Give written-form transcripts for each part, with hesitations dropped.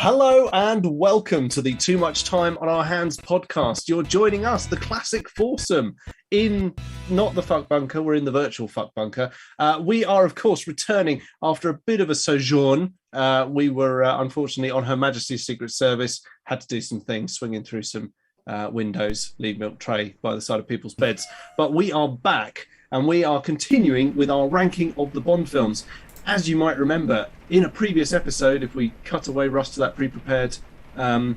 Hello and welcome to the Too Much Time on Our Hands podcast. You're joining us, the classic foursome, in not the Fuck Bunker, we're in the virtual Fuck Bunker. We are, of course, returning after a bit of a sojourn. We were, unfortunately, on Her Majesty's Secret Service, had to do some things, swinging through some windows, leave milk tray by the side of people's beds. But we are back and we are continuing with our ranking of the Bond films. As you might remember, in a previous episode, if we cut away, Russ, to that pre-prepared, sort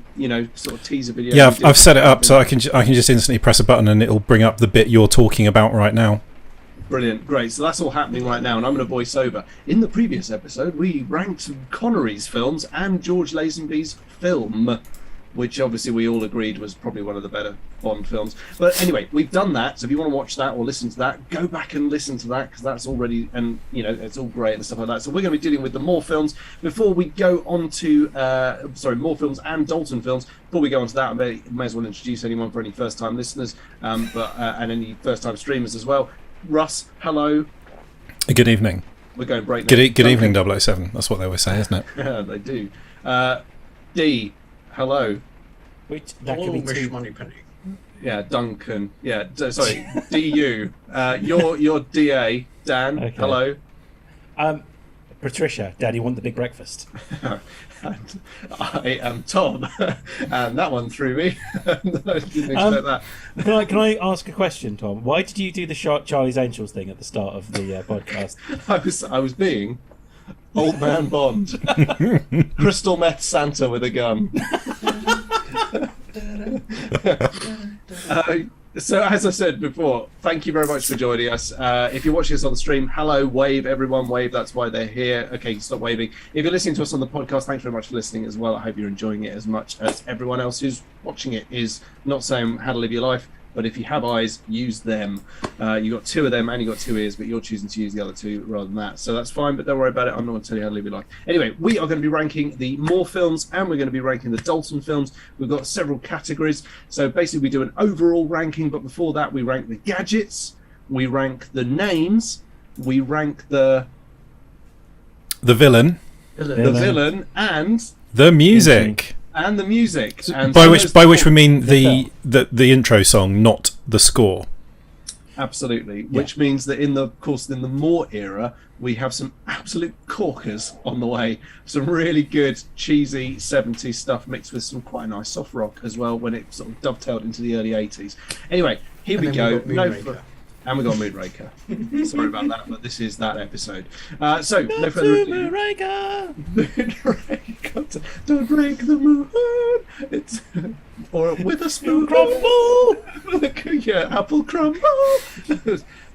of teaser video. Yeah, I've set it up so I can just instantly press a button and it'll bring up the bit you're talking about right now. Brilliant, great. So that's all happening right now, and I'm going to voice over. In the previous episode, we ranked Connery's films and George Lazenby's film, which obviously we all agreed was probably one of the better Bond films. But anyway, we've done that. So if you want to watch that or listen to that, go back and listen to that, because that's already, and it's all great and stuff like that. So we're going to be dealing with the Moore films before we go on to, Moore films and Dalton films. Before we go on to that, I may as well introduce anyone for any first-time listeners, and any first-time streamers as well. Russ, hello. Good evening. We're going break. Good evening, 007. That's what they always say, isn't it? Yeah, they do. D, hello. Which that could be two. Money penny. Yeah, Duncan. Yeah, sorry, DU. You're DA. Dan, okay. Hello. Patricia, Daddy want the big breakfast. And I am Tom, and that one threw me. I didn't expect that. Can I ask a question, Tom? Why did you do the Charlie's Angels thing at the start of the podcast? I was being Old Man Bond, crystal meth Santa with a gun. So as I said before, thank you very much for joining us. If you're watching us on the stream, hello, wave, everyone, wave. That's why they're here. Okay, stop waving. If you're listening to us on the podcast, thanks very much for listening as well. I hope you're enjoying it as much as everyone else who's watching it is. Not saying how to live your life, but if you have eyes, use them. You got two of them and you got two ears, but you're choosing to use the other two rather than that. So that's fine, but don't worry about it. I'm not going to tell you how to live your life. Anyway, we are going to be ranking the Moore films and we're going to be ranking the Dalton films. We've got several categories. So basically we do an overall ranking, but before that we rank the gadgets, we rank the names, we rank the villain, and the music. And the music. And by which we mean the intro song, not the score. Absolutely. Yeah. Which means that in the Moore era, we have some absolute corkers on the way. Some really good, cheesy 70s stuff mixed with some quite nice soft rock as well when it sort of dovetailed into the early 80s. Anyway, here we go. And we got Moonraker. Sorry about that, but this is that episode. So, no further ado. Moonraker! Don't break the moon. It's or with a spoon. Crumble! Yeah, apple crumble.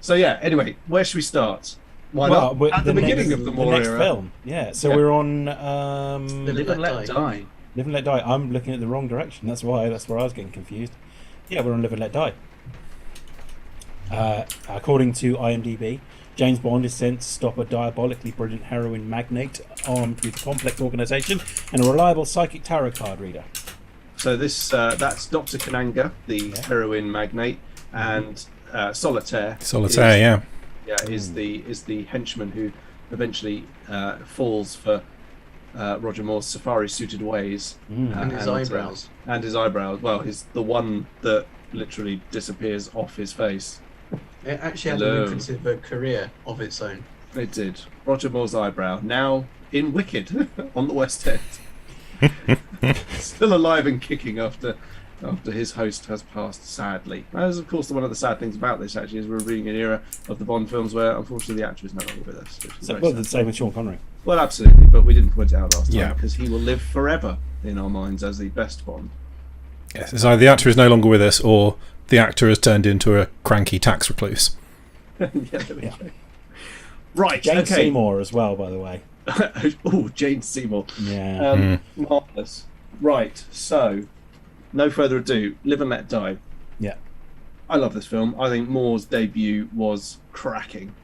So yeah. Anyway, where should we start? Why not? At the beginning of the Moore next era. film. Yeah. So we're on. Live and Let Die. Live and Let Die. I'm looking at the wrong direction. That's where I was getting confused. Yeah, we're on Live and Let Die. According to IMDb, James Bond is sent to stop a diabolically brilliant heroin magnate armed with a complex organisation and a reliable psychic tarot card reader. So that's Dr. Kananga, the heroin magnate, and Solitaire. Solitaire, is the henchman who eventually falls for Roger Moore's safari-suited ways and his eyebrows. And his eyebrows. Well, he's the one that literally disappears off his face. It actually had a lucrative career of its own. It did. Roger Moore's eyebrow, now in Wicked on the West End. Still alive and kicking after his host has passed, sadly. As of course one of the sad things about this actually is we're reading an era of the Bond films where unfortunately the actor is no longer with us. The same with Sean Connery. Well, absolutely, but we didn't point it out last time because he will live forever in our minds as the best Bond. Yes, it's either the actor is no longer with us or the actor has turned into a cranky tax recluse. Right, Jane Seymour as well, by the way. Oh, Jane Seymour. Yeah. Marvellous. Right, so, no further ado, Live and Let Die. Yeah. I love this film. I think Moore's debut was cracking.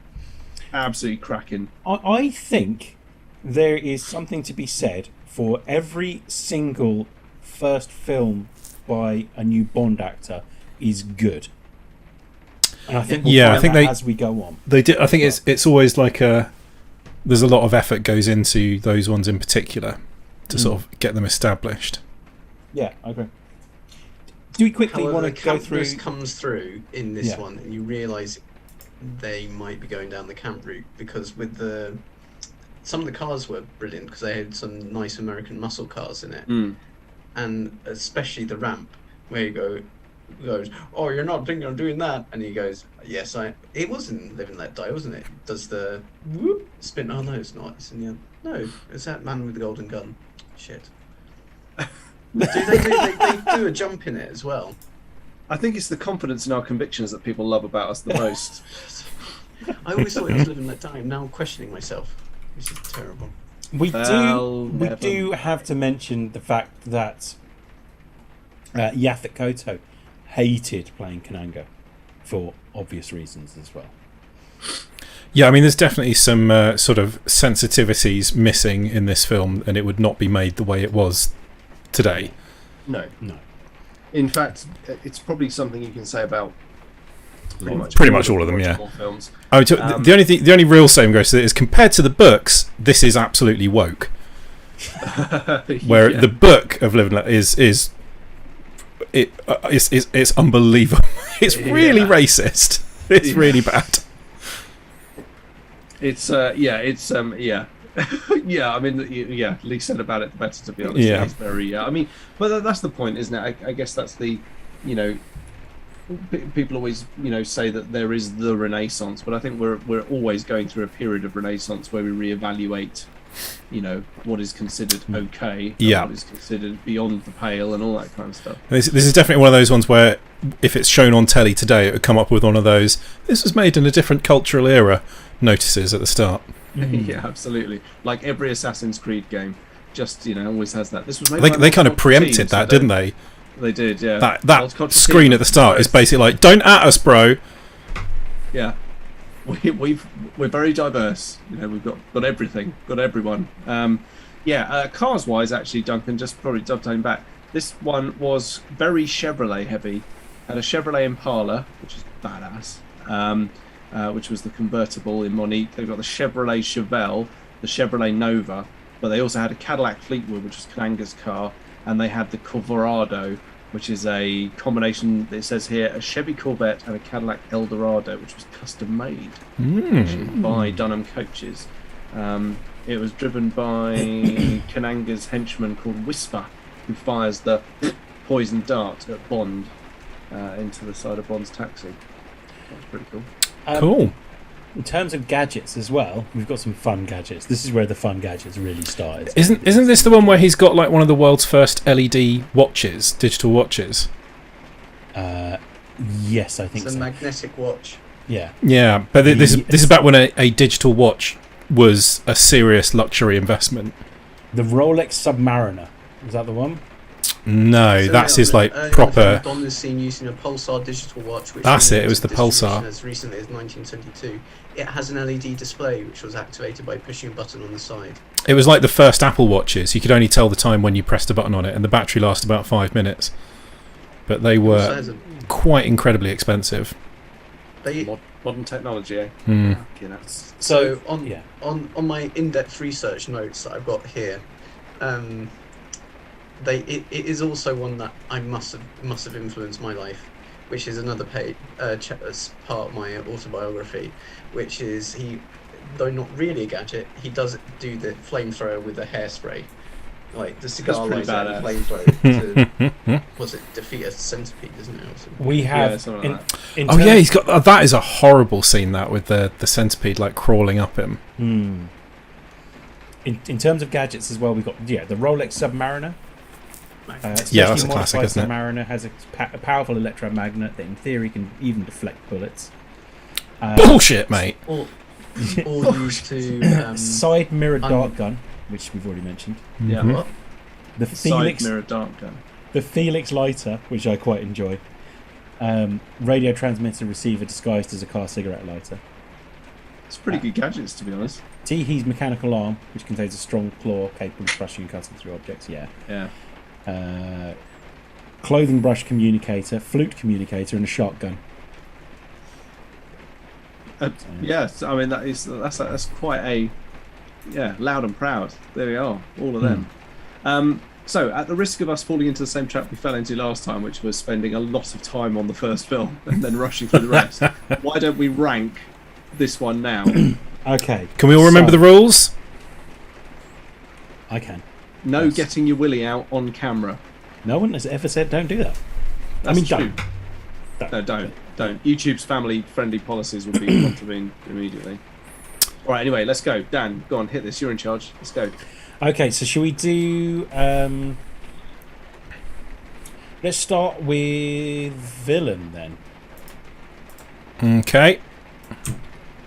Absolutely cracking. I think there is something to be said for every single first film by a new Bond actor is good. And I think as we go on. They did. I think it's always like there's a lot of effort goes into those ones in particular. to sort of get them established. Yeah, I agree. Do we quickly However, want the to go through? campness comes through in this Yeah. one, and you realise they might be going down the camp route, because with some of the cars were brilliant because they had some nice American muscle cars in it, and especially the ramp where you goes, oh, you're not thinking of doing that, and he goes, yes, it wasn't Live and Let Die, wasn't it? Does the whoop spin? Oh no, it's not. It's in the end. No, it's that man with the golden gun. Shit. They do a jump in it as well. I think it's the confidence in our convictions that people love about us the most. I always thought it was Live and Let Die. I'm now questioning myself. This is terrible. We Well, we do have to mention the fact that Yaphet Kotto hated playing Kananga for obvious reasons as well. Yeah, I mean, there's definitely some sort of sensitivities missing in this film, and it would not be made the way it was today. No. No. In fact, it's probably something you can say about Pretty much all of them, yeah. Baltimore films. I mean, the only real saving grace to it is compared to the books, this is absolutely woke. Where Yeah. the book of Live and Let it's unbelievable. It's really racist. It's really bad. It's yeah. Yeah, I mean, yeah. Least said about it, the better. To be honest, Yeah. It's very. I mean, but that's the point, isn't it? I guess that's the, people always, say that there is the Renaissance, but I think we're always going through a period of Renaissance where we reevaluate, what is considered okay, and Yeah. what is considered beyond the pale, and all that kind of stuff. This is definitely one of those ones where, if it's shown on telly today, it would come up with one of those. This was made in a different cultural era. Notices at the start. Yeah, absolutely. Like every Assassin's Creed game, just always has that. This was made. They kind of preempted that, didn't they? They did, yeah. That Multicultural screen team. at the start is basically like, "Don't at us, bro." Yeah, we're very diverse. We've got everything, got everyone. Cars wise, actually, Duncan, just probably dovetailing back. This one was very Chevrolet heavy. Had a Chevrolet Impala, which is badass. Which was the convertible in Monique. They've got the Chevrolet Chevelle, the Chevrolet Nova, but they also had a Cadillac Fleetwood, which was Kananga's car, and they had the Corvorado, which is a combination. It says here a Chevy Corvette and a Cadillac Eldorado, which was custom made by Dunham Coaches. It was driven by Kananga's henchman called Whisper, who fires the poison dart at Bond into the side of Bond's taxi. That's pretty cool. Cool. In terms of gadgets as well, we've got some fun gadgets. This is where the fun gadgets really started. Isn't this the one where he's got like one of the world's first LED watches, digital watches? Yes, I think It's a so. magnetic watch. Yeah. Yeah, but this is back when a digital watch was a serious luxury investment. The Rolex Submariner. Is that the one? No, So that's early his on, like early on, proper. Bond is seen using a Pulsar digital watch. Which That's came it, it was into the Pulsar. distribution as recently as 1972. It has an LED display which was activated by pushing a button on the side. It was like the first Apple watches. You could only tell the time when you pressed a button on it, and the battery lasted about 5 minutes. But they Also were has a- quite incredibly expensive. they- Modern technology, eh? Hmm. So on yeah. on my in-depth research notes that I've got here, it is also one that I must have influenced my life, which is another as part of my autobiography, which is though not really a gadget, he does do the flamethrower with a hairspray, like the cigar pretty lighter and badass. flamethrower to was it defeat a centipede, isn't it? Or something? We have. Yeah, something like in Oh yeah, terms- he's got that. Is a horrible scene, that, with the centipede like crawling up him. In terms of gadgets as well, we've got the Rolex Submariner. Yeah, that's Specially a classic, modified isn't it? Submariner has a powerful electromagnet that, in theory, can even deflect bullets. Bullshit, mate. Or used to Side mirror dart gun, which we've already mentioned. Yeah. Mhm. what? The Side Felix, mirror dark gun. the Felix lighter, which I quite enjoy. Radio transmitter receiver disguised as a car cigarette lighter. It's pretty good gadgets, to be honest. Teehee's mechanical arm, which contains a strong claw capable of crushing and cutting through objects. Yeah. Yeah. Clothing brush communicator, flute communicator, and a shotgun. Yes, I mean that's quite a loud and proud. There we are, all of them. So, at the risk of us falling into the same trap we fell into last time, which was spending a lot of time on the first film and then rushing through the rest, why don't we rank this one now? Okay. Can we all remember the rules? I can. No Yes. getting your willy out on camera. No one has ever said don't do that. That's mean, true. Don't. No, don't. YouTube's family-friendly policies will be contravened immediately. All right, anyway, let's go. Dan, go on, hit this. You're in charge. Let's go. Okay, so shall we do... let's start with villain then. Okay.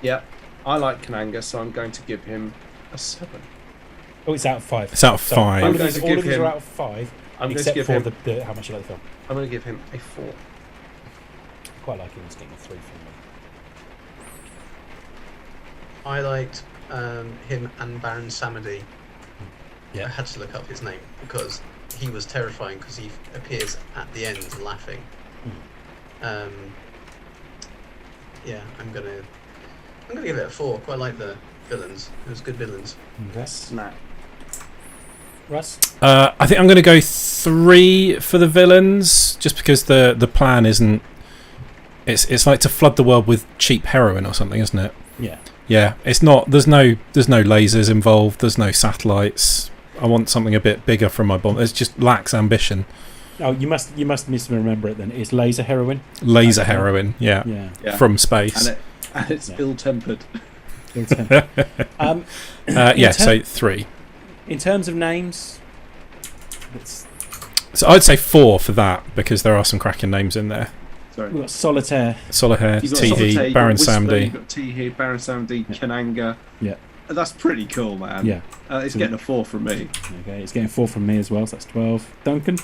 Yep. I like Kananga, so I'm going to give him a 7. Oh, it's out of 5. It's out of So 5. All I'm of going these, to all give of these him- are out of 5, I'm going to except give for him. the how much you like the film. I'm going to give him a 4. Quite like him. He's getting a 3 from me. I liked him and Baron Samedi. Yeah. I had to look up his name because he was terrifying because he appears at the end laughing. Yeah, I'm gonna give it a 4. Quite like the villains. It was good villains. Okay. Snap. Russ? I think I'm going to go 3 for the villains, just because the plan isn't. It's like to flood the world with cheap heroin or something, isn't it? Yeah. Yeah, it's not. There's no lasers involved. There's no satellites. I want something a bit bigger from my bomb. It just lacks ambition. Oh, you must misremember it then. It's laser heroin. Laser Okay. heroin, yeah, Yeah. Yeah. from space. And it's Yeah. ill-tempered. um, Yeah, ter- so 3. in terms of names, it's, So I'd say 4 for that, because there are some cracking names in there. Sorry. we've got Solitaire. Solitaire, You've got Solitaire, Teehee, you've Baron got Whisper, Samedi. You've got Teehee, Baron Samedi, Yeah. Kananga. Yeah. That's pretty cool, man. Yeah. It's getting a 4 from me. Okay, it's getting 4 from me as well, so that's 12. Duncan?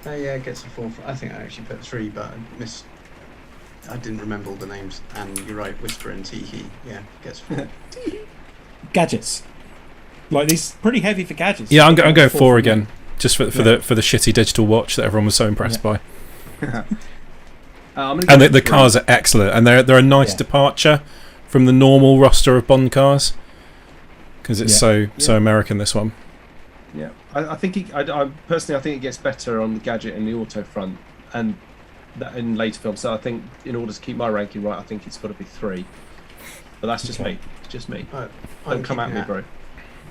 Yeah, it gets a 4. I think I actually put 3, but I didn't remember all the names. And you're right, Whisper and Teehee. Yeah, gets 4. Gadgets. Like, these pretty heavy for gadgets. Yeah, I'm going 4 from me. again, just for the shitty digital watch that everyone was so impressed by. I'm gonna And go the for cars are excellent, and they're a nice Yeah. departure from the normal roster of Bond cars, because it's Yeah. so American, this one. 3. Yeah. I think I personally, I think it gets better on the gadget and the auto front, and that in later films. So I think in order to keep my ranking right, I think it's got to be 3. But that's just Okay. me. It's just me. I'm Don't come at keeping me, bro.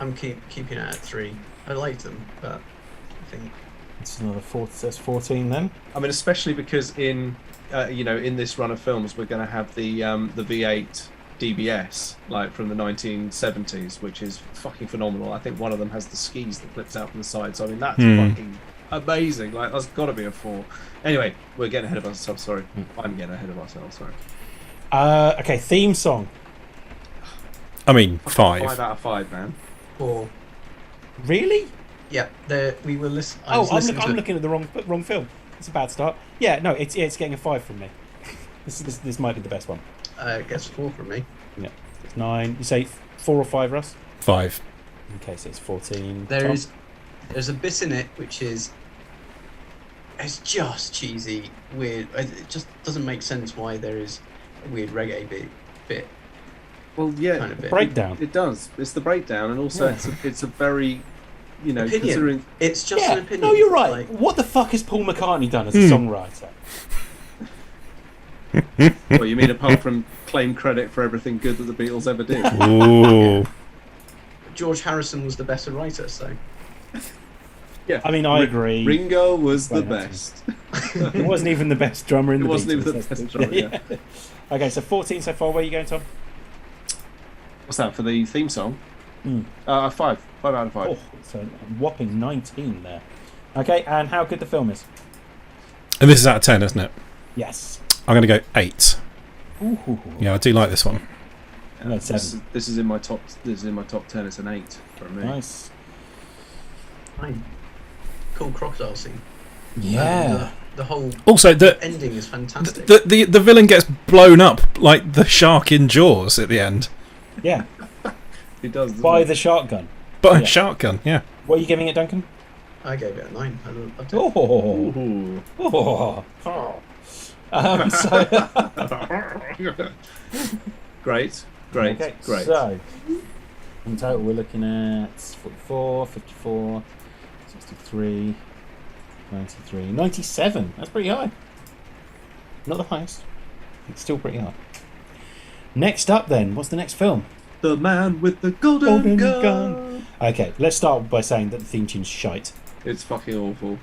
I'm keeping it at 3. I liked them, but I think It's another 4, that's 14 then. I mean, especially because in in this run of films, we're going to have the V8 DBS, like from the 1970s, which is fucking phenomenal. I think one of them has the skis that flips out from the side. So I mean, that's fucking amazing. Like, that's got to be a 4. Anyway, we're getting ahead of ourselves. Sorry, I'm getting ahead of ourselves. Sorry. Okay, theme song. I mean, 5 5. out of 5, man. 4. Really? Yeah, we were listening. I'm looking at the wrong film. It's a bad start. Yeah, no, it's getting a 5 from me. This might be the best one. It gets 4 from me. Yeah, it's 9. You say 4 or 5, Russ? 5. Okay, so it's 14. There's Tom? a bit in it which is it's just cheesy, weird. It just doesn't make sense why there is a weird reggae bit. Well, yeah, Kind of bit. Breakdown. it does. It's the breakdown, and also Yeah. it's a very, Opinion. considering. It's just Yeah, an opinion. no, you're right. Like, What the fuck has Paul McCartney done as a songwriter? What you mean, apart from claim credit for everything good that the Beatles ever did? Ooh. George Harrison was the better writer, so Yeah, I mean, I agree. Ringo was the Right, that's- best. He wasn't even the best drummer in It the wasn't even Beatles, the that's best drummer, yeah. Okay, so 14 so far. Where are you going, Tom? What's that for the theme song? 5 out of 5. Oh, so a whopping 19 there. Okay, and how good the film is? And this is out of 10, isn't it? Yes. I'm going to go 8. Ooh. Yeah, I do like this one. No, 7. This is in my top. This is in my top 10. It's an 8 for me. Nice. fine. Cool crocodile scene. Yeah. The whole Also, the ending is fantastic. the villain gets blown up like the shark in Jaws at the end Yeah. It does. doesn't By it? the shark gun. by Yeah. a shark gun. Yeah. What are you giving it, Duncan? I gave it a 9. I loved it. Oh. Ooh. Oh. So, Great. okay, Great. So, in total, we're looking at 44, 54, 63, 93, 97. That's pretty high. Not the highest. It's still pretty high. Next up, then, what's the next film? The Man with the Golden Gun. Okay, let's start by saying that the theme tune's shite. It's fucking awful.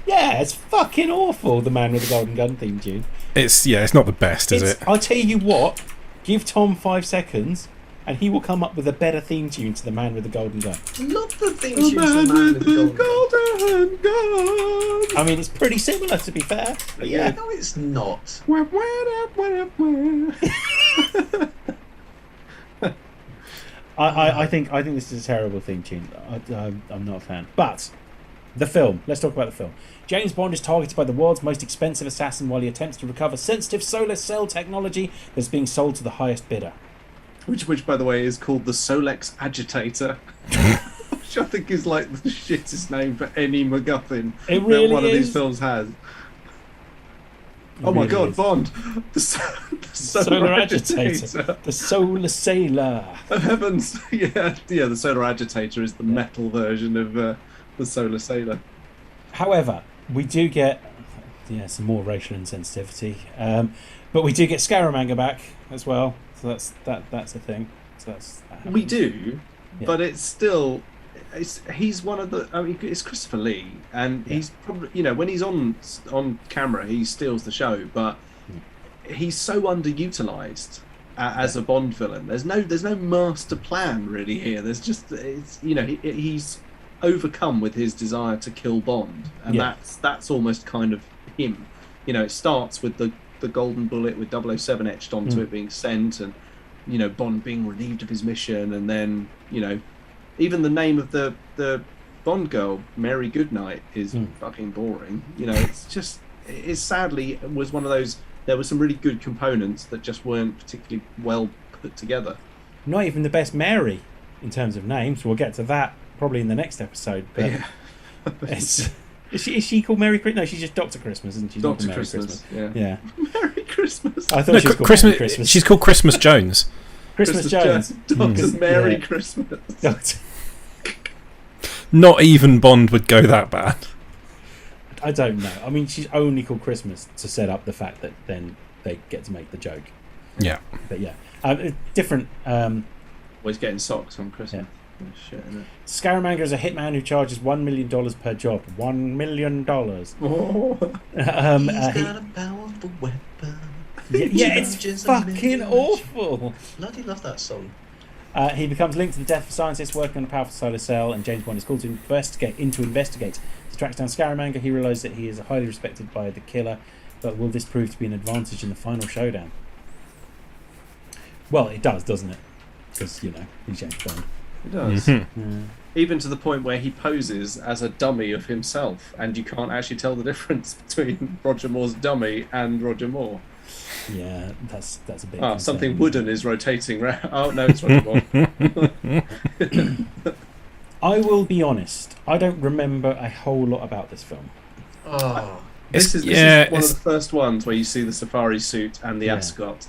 It's fucking awful. The Man with the Golden Gun theme tune. It's not the best, is it? I'll tell you what. Give Tom 5 seconds, and he will come up with a better theme tune to the Man with the Golden Gun. Not the theme The tune to Man the Man with with the the Golden Gun. Golden Gun. I mean, it's pretty similar, to be fair. But yeah. No, it's not. I think this is a terrible theme tune. I'm not a fan. But the film. Let's talk about the film. James Bond is targeted by the world's most expensive assassin while he attempts to recover sensitive solar cell technology that's being sold to the highest bidder. Which, by the way, is called the Solex Agitator. Which I think is like the shittest name for any MacGuffin It really that one of is. these films has. It Oh my really god, is. Bond! The Solar agitator. The solar sailor. Oh, heavens! Yeah, the Solar Agitator is the metal version of the Solar Sailor. However, we do get some more racial insensitivity, but we do get Scaramanga back as well. So that's a thing. So that We happens. do, Yeah. but it's still. He's one of the. I mean, it's Christopher Lee, and he's probably when he's on camera, he steals the show. But he's so underutilized as a Bond villain. There's no master plan really here. There's just he's overcome with his desire to kill Bond, and Yeah. that's almost kind of him. It starts with the golden bullet with 007 etched onto it being sent, and Bond being relieved of his mission, and then even the name of the Bond girl, Mary Goodnight, is fucking boring. It sadly was one of those. There were some really good components that just weren't particularly well put together. Not even the best Mary in terms of names. We'll get to that probably in the next episode. But Yeah. is she called Mary Christmas? No, she's just Dr. Christmas, isn't she? She's not Dr. Merry Christmas. Yeah. Merry Christmas. I thought No, she was called Christmas. Merry Christmas. She's called Christmas Jones. Christmas Jones. Dr. Merry Yeah. Christmas. Doctor- Not even Bond would go that bad. I don't know. I mean, she's only called Christmas to set up the fact that then they get to make the joke. Yeah. But yeah, different. Always getting socks on Christmas. Shit, isn't it? Scaramanga is a hitman who charges $1 million per job. $1 million. Oh. He's He- got a powerful weapon. yeah, it's Charges a fucking million. awful. Bloody love that song. He becomes linked to the death of scientists working on a powerful solar cell, and James Bond is called to investigate. To track down Scaramanga, he realises that he is highly respected by the killer, but will this prove to be an advantage in the final showdown? Well, it does, doesn't it? Because, he's James Bond. It does. Mhm. Even to the point where he poses as a dummy of himself, and you can't actually tell the difference between Roger Moore's dummy and Roger Moore. Yeah, that's a bit. Ah, something concerning. wooden is rotating round. Oh no, it's Roger Moore. I will be honest. I don't remember a whole lot about this film. Oh, This is one it's- of the first ones where you see the safari suit and the Yeah. ascot.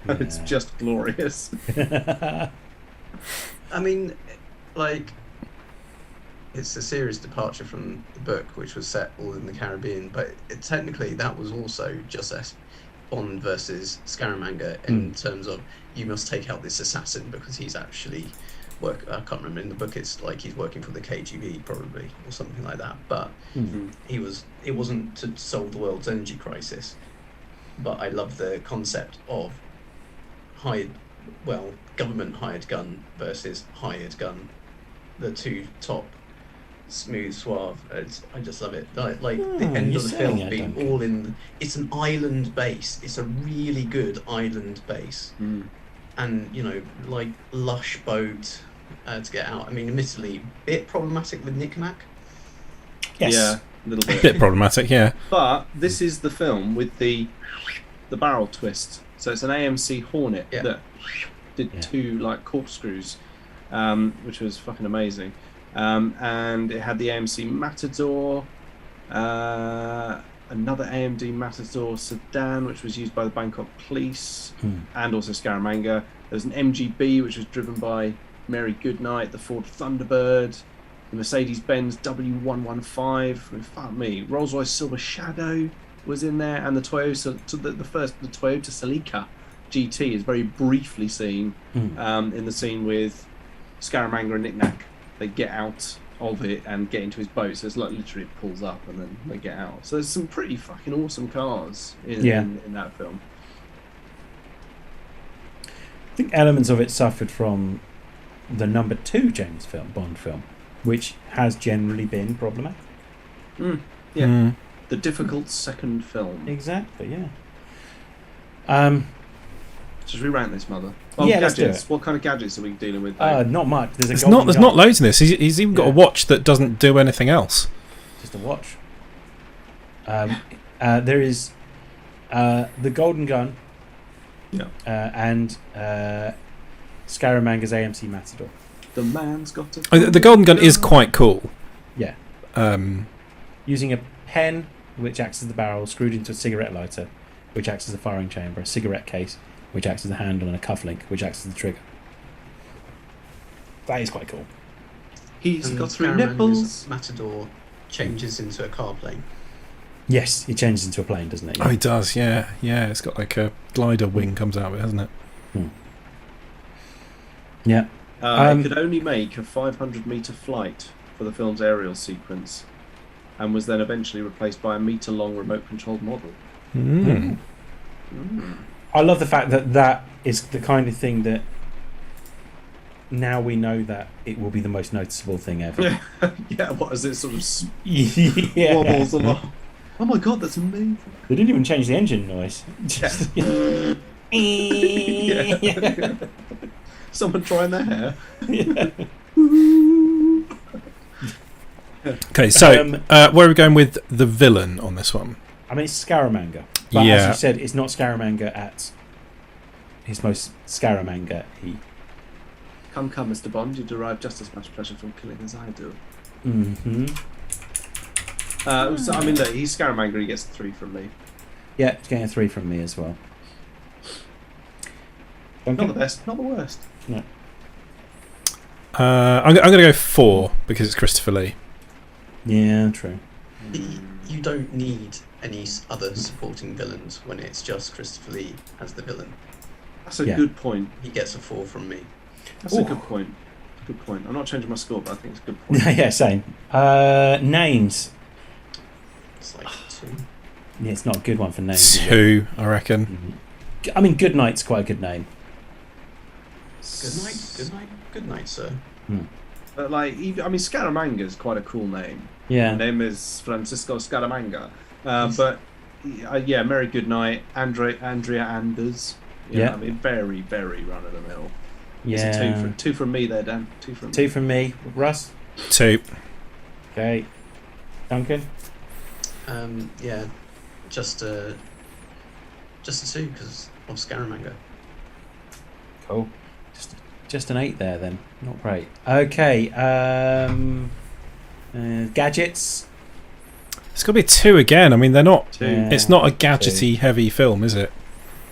And it's Yeah. just glorious. I mean, like, it's a serious departure from the book, which was set all in the Caribbean, but technically that was also just as Bond versus Scaramanga in terms of you must take out this assassin because he's actually I can't remember, in the book it's like he's working for the KGB probably or something like that, but it wasn't to solve the world's energy crisis. But I love the concept of government hired gun versus hired gun, the two top smooth suave. I just love it. Like the end you're of the saying film it, being Duncan. all in. It's an island base. It's a really good island base, and like lush boat to get out. I mean, admittedly, a bit problematic with Knick-Knack. Yes. Yeah, a little bit. Bit problematic, yeah. But this is the film with the barrel twist. So it's an AMC Hornet that did two like corkscrews, which was fucking amazing. And it had the AMC Matador, another AMD Matador sedan, which was used by the Bangkok police, and also Scaramanga. There was an MGB, which was driven by Mary Goodnight, the Ford Thunderbird, the Mercedes-Benz W115. Fuck me, Rolls-Royce Silver Shadow was in there, and the Toyota, the Toyota Celica GT is very briefly seen in the scene with Scaramanga and Nick Nack. They get out of it and get into his boat, so it's like literally it pulls up and then they get out. So there's some pretty fucking awesome cars in that film. I think elements of it suffered from the number 2 James Bond film, which has generally been problematic. The difficult second film. Exactly, yeah. Should we rank this, mother? Let's do gadgets. it. What kind of gadgets are we dealing with? Though? Not much. There's not loads in this. He's even got a watch that doesn't do anything else. Just a watch. There is the Golden Gun. And Scaramanga's AMC Matador. The man's got to. The Golden Gun is quite cool. Yeah. Using a pen, which acts as the barrel, screwed into a cigarette lighter, which acts as the firing chamber, a cigarette case, which acts as the handle, and a cufflink, which acts as the trigger. That is quite cool. He's got 3 Scaramanga's nipples. Matador changes into a car plane. Yes, he changes into a plane, doesn't it? Oh, he does. Yeah. It's got like a glider wing comes out of it, hasn't it? Yeah. It could only make a 500-meter flight for the film's aerial sequence, and was then eventually replaced by a meter-long remote-controlled model. I love the fact that that is the kind of thing that now we know that it will be the most noticeable thing ever. Yeah, what is it? Sort of Yeah. wobbles along. Oh my god, that's amazing. They didn't even change the engine noise. Just, Yeah. Someone trying their hair. Okay, so where are we going with the villain on this one? I mean, it's Scaramanga. But as you said, it's not Scaramanga at his most Scaramanga. Come, Mr. Bond, you derive just as much pleasure from killing as I do. Mm-hmm. So, I mean, look, he's Scaramanga, he gets 3 from me. Yeah, it's getting a 3 from me as well. Not the best, not the worst. No. I'm going to go 4 because it's Christopher Lee. Yeah, true. You don't need any other supporting villains when it's just Christopher Lee as the villain. That's a good point. He gets a 4 from me. That's a good point. Good point. I'm not changing my score, but I think it's a good point. Yeah, same. Names. It's like 2. Yeah, it's not a good one for names. 2, I reckon. I mean, Goodnight's quite a good name. Good night, sir. But like, I mean, Scaramanga is quite a cool name. Yeah. My name is Francisco Scaramanga. But yeah, Mary Goodnight, Andrea Anders. Yeah. I mean, very, very run of the mill. Yeah. It's a 2 from me there, Dan. 2 from me. 2 from me. Russ? 2. Okay. Duncan? Yeah, just a 2 because of Scaramanga. Cool. Just an 8 there then. Not great. Okay. Gadgets. It's got to be a 2 again. I mean, they're not. 2. Yeah. It's not a gadgety heavy film, is it?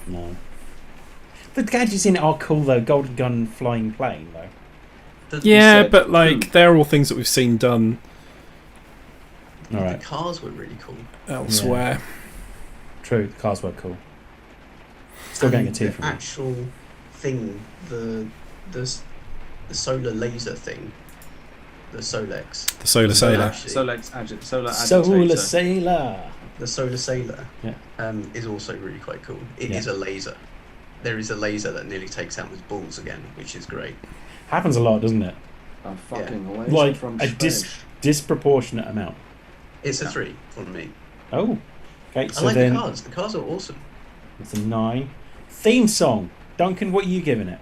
No. The gadgets in it are cool though. Golden gun, flying plane though. Yeah, but like they're all things that we've seen done All right. The cars were really cool. elsewhere. True. The cars were cool. Still getting a 2 the from me. actual thing, the solar laser thing, the Solex. The Solar Sailor. Actually, Solar Solar Agitator. Sailor. the solar sailor Yeah. is also really quite cool. It is a laser. There is a laser that nearly takes out his balls again, which is great. Happens a lot, doesn't it? A fucking laser Like from a space. disproportionate amount. It's a 3 from me. Oh. Okay, I so like then the cars. The cars are awesome. it's a 9. Theme song. Duncan, what are you giving it?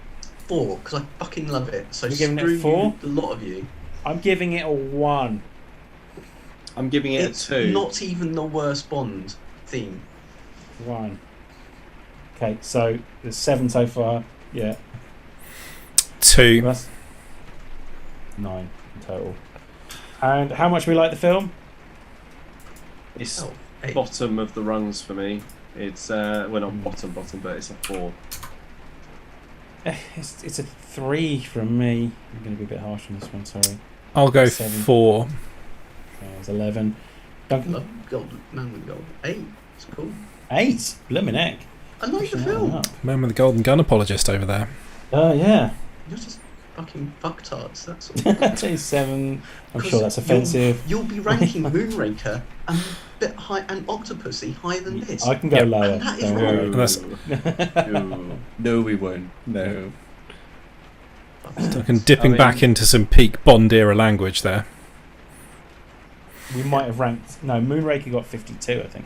4, because I fucking love it. So You're giving it screw 4? you, a lot of you. I'm giving it a 1. I'm giving it It's a 2. not even the worst Bond theme. 1. Okay, so there's 7 so far. Yeah. 2. That's 9 in total. And how much we like the film? It's Oh, 8. bottom of the rungs for me. It's well, not bottom, but it's a 4. It's a 3 from me. I'm going to be a bit harsh on this one. Sorry. I'll go 7. 4. It's 11. Duncan. Love Golden Man with Gold. 8. It's cool. 8. Blimmin' heck. I like the film. Man with the golden gun apologist over there. Yeah. You're just fucking fucktards. That's all. I'd say 7. I'm 'Cause sure that's offensive. You'll be ranking Moonraker and bit high and Octopussy higher than this. I can go Yep. lower. And that is Don't wrong. worry. No, we won't. No. Duncan dipping I mean- back into some peak Bond era language there. We might have ranked. No, Moonraker got 52, I think.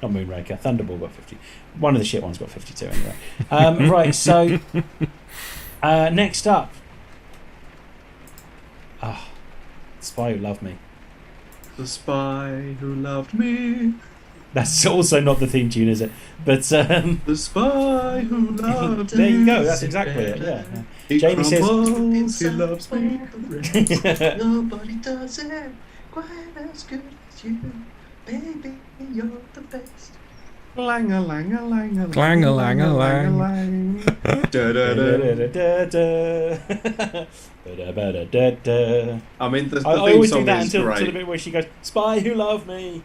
Not Moonraker. Thunderball got 50. One of the shit ones got 52 anyway. Right, so next up. Spy Who Loved Me. The spy who loved me. That's also not the theme tune, is it? But The spy who loved me. there you go. That's exactly it. Yeah. He Jamie says- crumbles, he loves me. Nobody does it quite as good as you. Baby, you're the best. Lang-a-lang-a-lang-a-lang. Clang-a-lang-a-lang. Da-da-da. Da-da-ba-da-da-da. I mean, the I theme always do song that is until the great. bit where she goes, "Spy Who Loved Me."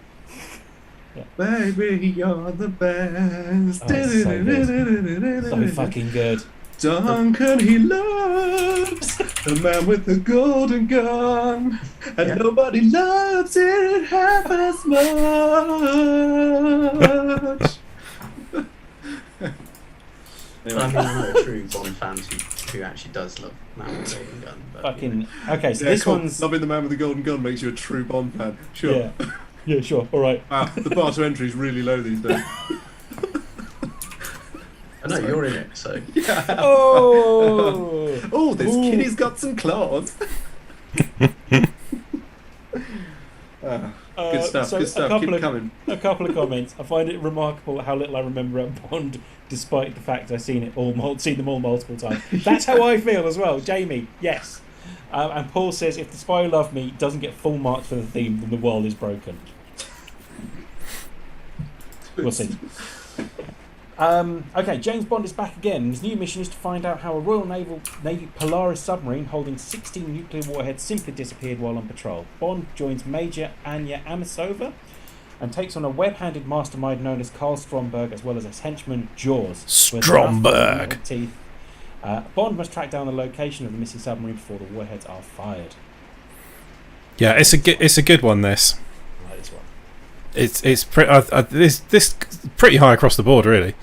Baby, you're the best. Oh, it's so good. So fucking good. Duncan, he loves the man with the golden gun, and Yeah. nobody loves it half as much. Anyway. I mean, I'm not a true Bond fan who actually does love Man with the Golden Gun. But, Fucking okay. So Yeah, this cool. one's Loving the man with the golden gun makes you a true Bond fan. Sure. yeah, yeah, sure, all right. Wow, the bar to entry is really low these days. I know you're in it, so Oh, Oh, this Ooh. kitty's got some claws. Good stuff. so Good stuff. Keep it coming. A couple of comments. I find it remarkable how little I remember at Bond, despite the fact I've seen them all multiple times. That's how I feel as well. Jamie, yes. And Paul says, if The Spy Who Loved Me doesn't get full marks for the theme, then the world is broken. We'll see. Okay, James Bond is back again. His new mission is to find out how a Royal Navy Polaris submarine holding 16 nuclear warheads simply disappeared while on patrol. Bond joins Major Anya Amasova and takes on a web-handed mastermind known as Karl Stromberg, as well as his henchman Jaws. with Stromberg. enough teeth. Bond must track down the location of the missing submarine before the warheads are fired. Yeah, it's a good one. This Like this one. it's this pretty high across the board, really.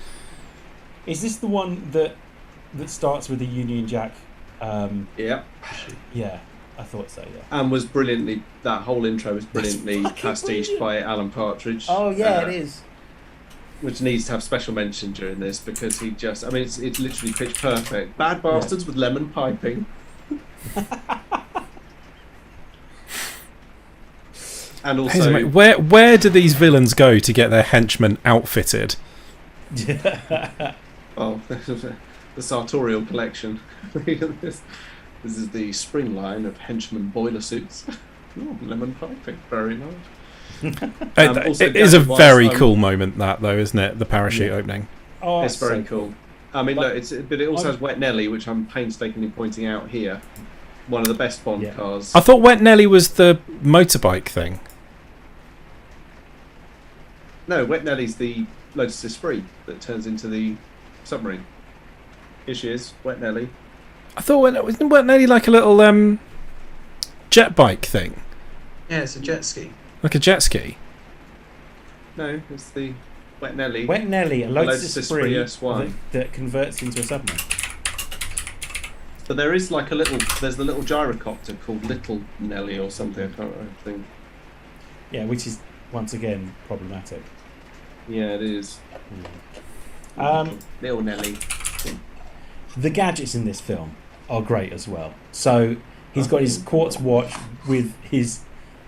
Is this the one that starts with the Union Jack? Yeah. Yeah, I thought so. Yeah. And was brilliantly, that whole intro was brilliantly fucking pastiched brilliant. by Alan Partridge. Oh yeah, it is. Which needs to have special mention during this because he just, I mean, it's literally pitch perfect. Bad bastards with lemon piping. And Hang on a also, minute, where do these villains go to get their henchmen outfitted? oh, the sartorial collection. this is the spring line of henchman boiler suits. Ooh, lemon piping, very nice. Also It is a gadget-wise, very cool moment, that though, isn't it? The parachute Yeah. opening. Oh, It's very so cool. I mean, But- look, but it also has Wet Nelly, which I'm painstakingly pointing out here. One of the best Bond Yeah. cars. I thought Wet Nelly was the motorbike thing. No, Wet Nelly's the Lotus Esprit that turns into the submarine. Here she is, Wet Nelly. I thought wasn't Wet Nelly like a little jet bike thing, yeah, it's a jet ski. like a jet ski. No, it's the Wet Nelly. Wet Nelly, a Lotus Lotus Esprit Esprit S1. that converts into a submarine. But there is like there's the little gyrocopter called Little Nelly or something, I can't remember, I think. Yeah, which is once again problematic. Yeah, it is. Little Nelly. The gadgets in this film are great as well. So he's got his quartz watch with his.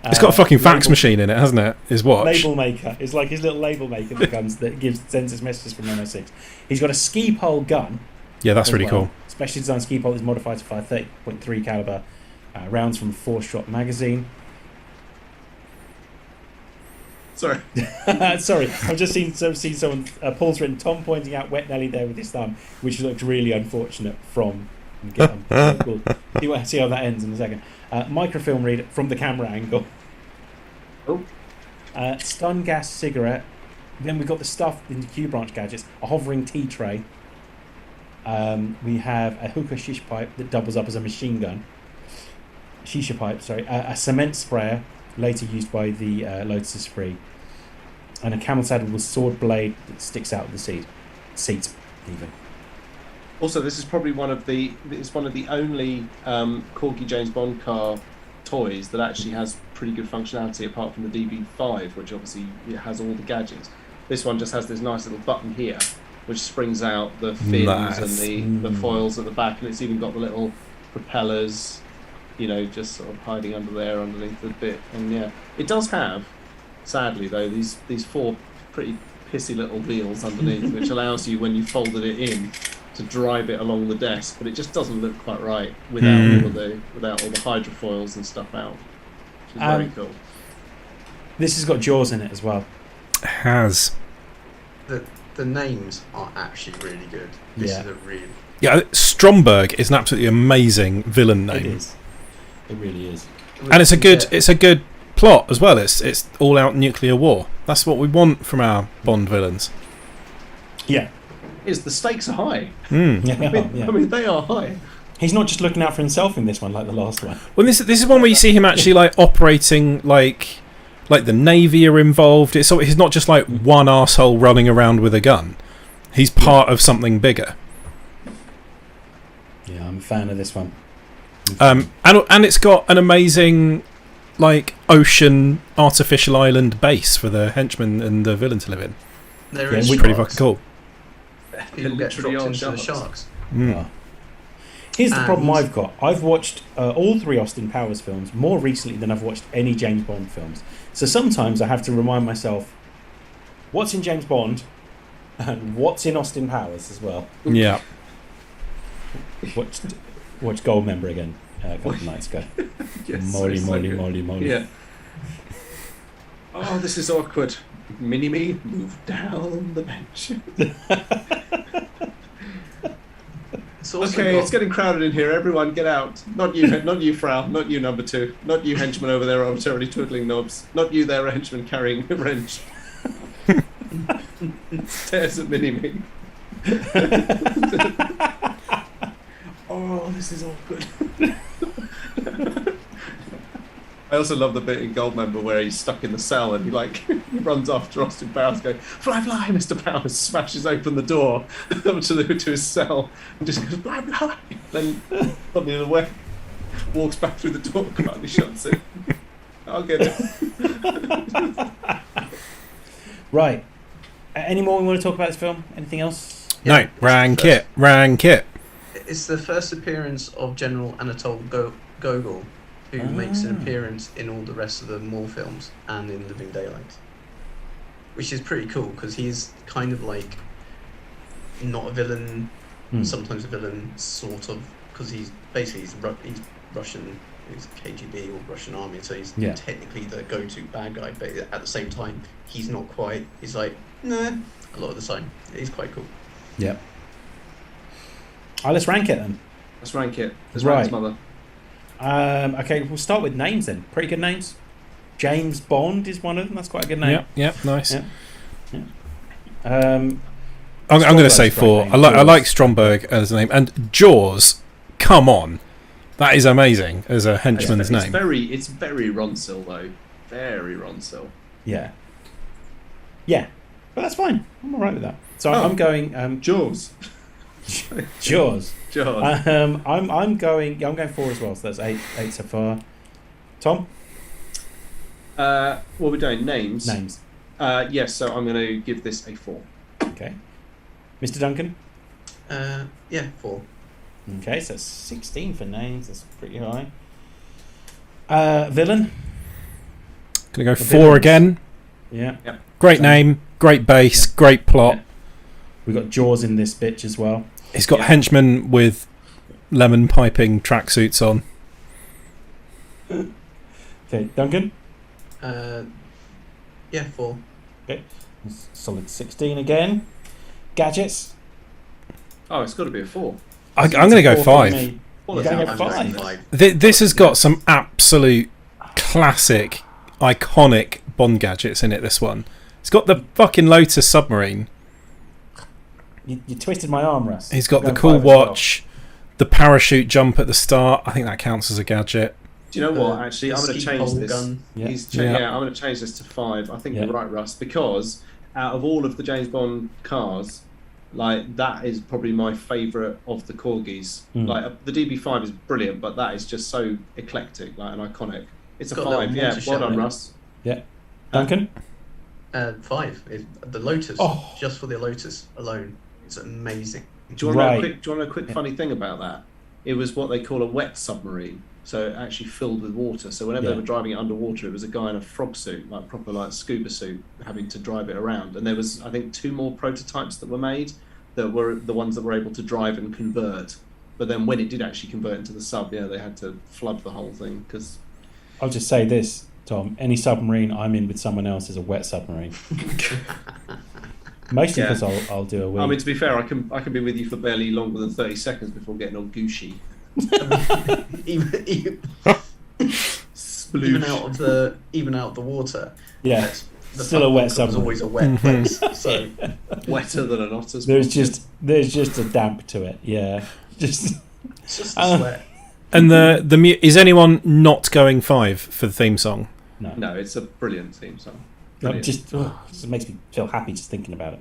It's got a fucking fax label- machine in it, hasn't it? His watch. Label maker. It's like his little label maker that sends us messages from 106. He's got a ski pole gun. Yeah, that's as really well. cool. Specially designed ski pole is modified to fire 30.3 caliber rounds from a 4-shot magazine. Sorry. Sorry, I've just seen someone. Paul's written Tom pointing out Wet Nelly there with his thumb, which looks really unfortunate. From see how that ends in a second. Microfilm reader from the camera angle. Oh. Stun gas cigarette. Then we've got the stuff in the Q branch gadgets. A hovering tea tray. We have a hookah shish pipe that doubles up as a machine gun. Shisha pipe, sorry. A cement sprayer, later used by the Lotus Esprit. And a camel saddle with sword blade that sticks out of the seat, even. Also, this is probably one of the only Corgi James Bond car toys that actually has pretty good functionality, apart from the DB5, which obviously it has all the gadgets. This one just has this nice little button here, which springs out the fins and the foils at the back, and it's even got the little propellers, just sort of hiding under there underneath the bit. And yeah, it does have, sadly though, these 4 pretty pissy little wheels underneath, which allows you, when you folded it in, to drive it along the desk, but it just doesn't look quite right without all the hydrofoils and stuff out, which is very cool. This has got Jaws in it as well. Has. The names are actually really good. This is a really... Yeah, Stromberg is an absolutely amazing villain name. It is. It really is. And it's a good plot as well. It's all out nuclear war. That's what we want from our Bond villains. Yeah. The stakes are high. Yeah, I mean, they are high. He's not just looking out for himself in this one like the last one. Well, this is one where you see him actually like operating like the Navy are involved. He's not just like one arsehole running around with a gun. He's part of something bigger. Yeah, I'm a fan of this one. And it's got an amazing like ocean artificial island base for the henchmen and the villain to live in. There is pretty fucking cool. People get dropped into the sharks. Here's the problem I've got. I've watched all 3 Austin Powers films more recently than I've watched any James Bond films. So sometimes I have to remind myself what's in James Bond and what's in Austin Powers as well. Yeah. Watched Goldmember again a couple of nights ago. Yes, Molly. Yeah. Oh, this is awkward. Mini-me, move down the bench. It's getting crowded in here. Everyone, get out. Not you, Frau. Not you, number 2. Not you, henchman over there arbitrarily twiddling knobs. Not you, there, henchman carrying a wrench. Stares at Mini-me. Oh, this is awkward. I also love the bit in Goldmember where he's stuck in the cell and he runs after Austin Powers, going, "Fly, fly!" Mr. Powers smashes open the door up to his cell and just goes, "Fly, fly!" Then suddenly away, walks back through the door, quietly shuts it. I'll get it. Right. Any more we want to talk about this film? Anything else? No, rank it. It's the first appearance of General Anatole Gogol, who makes an appearance in all the rest of the Moore films and in Living Daylight, which is pretty cool because he's kind of like not a villain, sometimes a villain, sort of, because he's Russian, he's KGB or Russian army, so he's technically the go-to bad guy, but at the same time he's not quite. He's like, nah, a lot of the time. He's quite cool. Yeah. Let's rank it then. Let's rank it. Let's rank his mother. Okay, we'll start with names then. Pretty good names. James Bond is one of them. That's quite a good name. Yeah, nice. Yeah. I'm going to say 4. I like Stromberg as a name, and Jaws. Come on, that is amazing as a henchman's name. It's very Ronsil though. Very Ronsil. Yeah, but that's fine. I'm all right with that. So I'm going Jaws. Jaws. Jaws. I'm going 4 as well. So that's 8 so far. Tom. What we're doing names. Yes. So I'm going to give this a 4. Okay. Mr. Duncan. 4. Okay, so 16 for names. That's pretty high. Villain. Gonna go 4 again. Yeah. Yep. Great name, great base, great plot. Yeah. We've got Jaws in this bitch as well. He's got henchmen with lemon piping tracksuits on. Okay, Duncan. Yeah, 4. Okay. Solid 16 again. Gadgets. Oh, it's got to be a 4. I'm going to go 4 for 5. me. Well, You're it's going out, to I'm go going 5. This has got some absolute classic, iconic Bond gadgets in it, this one. It's got the fucking Lotus submarine. You twisted my arm, Russ. He's got I'm the going cool 5 as well. watch, the parachute jump at the start. I think that counts as a gadget. Do you know what? Actually, I'm going to ski change pole this. gun. Yeah. Yeah, I'm going to change this to 5. I think Yeah. you're right, Russ, because out of all of the James Bond cars, like that is probably my favourite of the corgis. Mm. Like the DB5 is brilliant, but that is just so eclectic, like and iconic. It's a Got a little 5. Yeah, mortar well shell done, in it. Russ. Yeah. Duncan? 5. The Lotus. Oh. Just for the Lotus alone. It's amazing. Do you want Right. to know a quick funny thing about that? It was what they call a wet submarine, so it actually filled with water. So whenever Yeah. they were driving it underwater, it was a guy in a frog suit, like proper like scuba suit, having to drive it around. And there was, I think, 2 more prototypes that were made that were the ones that were able to drive and convert. But then when it did actually convert into the sub, yeah, they had to flood the whole thing because. I'll just say this, Tom. Any submarine I'm in with someone else is a wet submarine. Mostly Yeah. because I'll do a wee. I mean, to be fair, I can be with you for barely longer than 30 seconds before getting all gooshy. even Sploosh. even out of the water. yeah. that's- the Still a wet Falcon was submarine. always a wet place. So Wetter than an otter's. There's just a damp to it. Yeah. Just it's just a sweat. And is anyone not going 5 for the theme song? no. No, it's a brilliant theme song. It Brilliant. just makes me feel happy just thinking about it.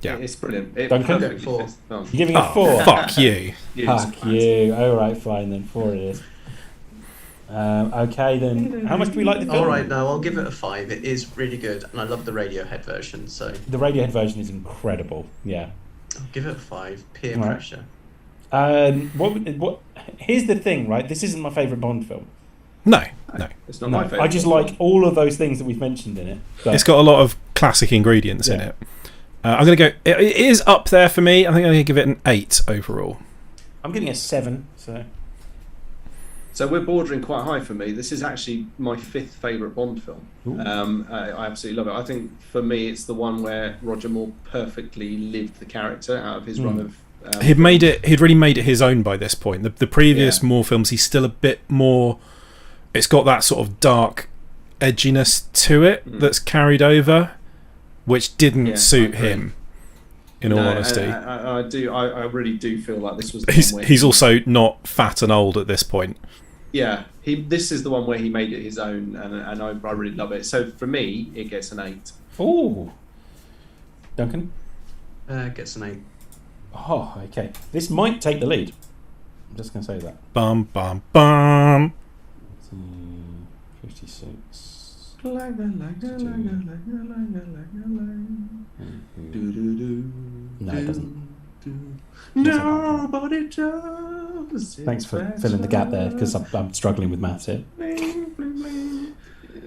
Yeah. It's brilliant. It Duncan? perfectly 4. fits the film. You're giving it a 4. Fuck you. Fuck you. All right, fine then. 4 it is. Okay then. How much do we like the film? All right, no, I'll give it a 5. It is really good, and I love the Radiohead version. So The Radiohead version is incredible. Yeah. I'll give it a 5. Peer All right. pressure. What? Here's the thing, right? This isn't my favourite Bond film. No. It's not No, my favourite. I just like all of those things that we've mentioned in it. But It's got a lot of classic ingredients in Yeah. it. I'm going to go. It is up there for me. I think I'm going to give it an 8 overall. I'm getting a 7. So we're bordering quite high for me. This is actually my 5th favourite Bond film. Ooh. I absolutely love it. I think for me, it's the one where Roger Moore perfectly lived the character out of his run of. He'd really made it his own by this point. The previous Yeah. Moore films, he's still a bit more. It's got that sort of dark edginess to it that's carried over, which didn't Yeah, suit I agree. him. In all honesty, I really do feel like this was. The he's one where he's also not fat and old at this point. Yeah, this is the one where he made it his own, and I really love it. So for me, it gets an 8. Ooh. Duncan? Gets an 8. Oh, okay. This might take the lead. I'm just going to say that. Bum bum bum. 56. No, it doesn't. Nobody does. Thanks for filling the gap there, because I'm struggling with maths here.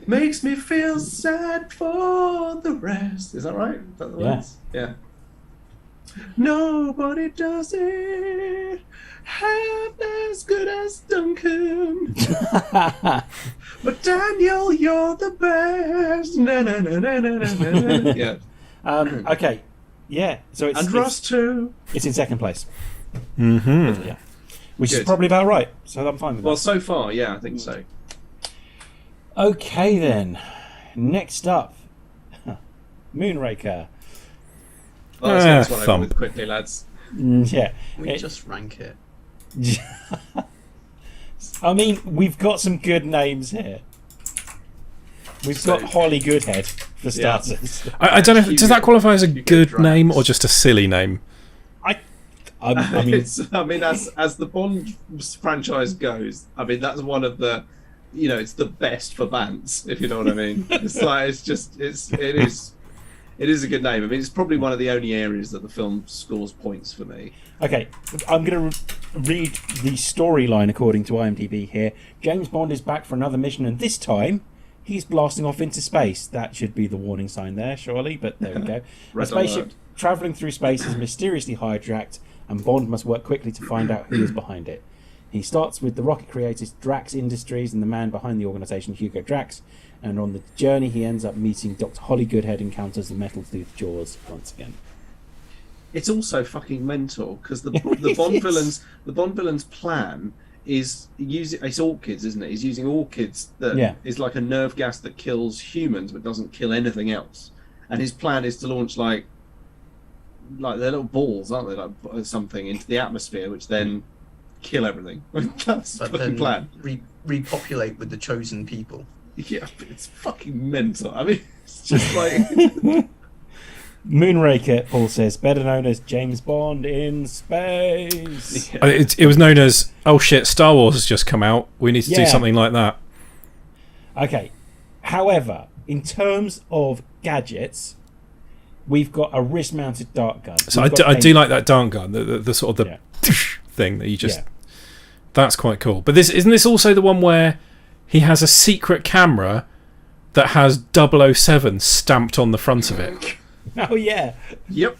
Makes me feel sad for the rest. Is that right? Is that the Yeah. words? Yeah. Nobody does it half as good as Duncan. But Daniel, you're the best. Na, na, na, na, na, na, na. Yeah. Okay. Yeah. So And Russ too. it's in second place. Mm-hmm. Yeah. Which is Good. probably about right. So I'm fine with Well, that. so far, yeah, I think so. Okay then. Next up, Moonraker. Well, let's get this one over thump. with quickly, lads. Yeah. We just rank it. I mean, we've got some good names here. We've got Holly Goodhead for starters. I don't know. Does that qualify as a You get good drugs. name or just a silly name? I mean, I mean, as the Bond franchise goes, I mean that's one of the, it's the best for bands, if you know what I mean. It's like it is a good name. I mean, it's probably one of the only areas that the film scores points for me. okay, I'm going to read the storyline according to IMDb here. James Bond is back for another mission, and this time he's blasting off into space. That should be the warning sign there, surely, but there we go. A Red spaceship alert. travelling through space is mysteriously hijacked, and Bond must work quickly to find out who is behind it. He starts with the rocket creators Drax Industries and the man behind the organisation, Hugo Drax. And on the journey, he ends up meeting Dr. Holly Goodhead, encounters the Metal Tooth Jaws once again. It's also fucking mental because the Bond villain's plan is using it's orchids, isn't it? He's using orchids that is like a nerve gas that kills humans but doesn't kill anything else. And his plan is to launch like they're little balls, aren't they? Like something into the atmosphere, which then kill everything. That's the fucking plan. Repopulate with the chosen people. Yeah, it's fucking mental. I mean, it's just like. Moonraker, Paul says, better known as James Bond in space. Yeah. It was known as, oh shit, Star Wars has just come out. We need to do something like that. Okay. However, in terms of gadgets, we've got a wrist-mounted dart gun. So I do like that dart gun, the sort of the thing that you just... Yeah. That's quite cool. But isn't this also the one where he has a secret camera that has 007 stamped on the front of it? Oh, yeah. Yep.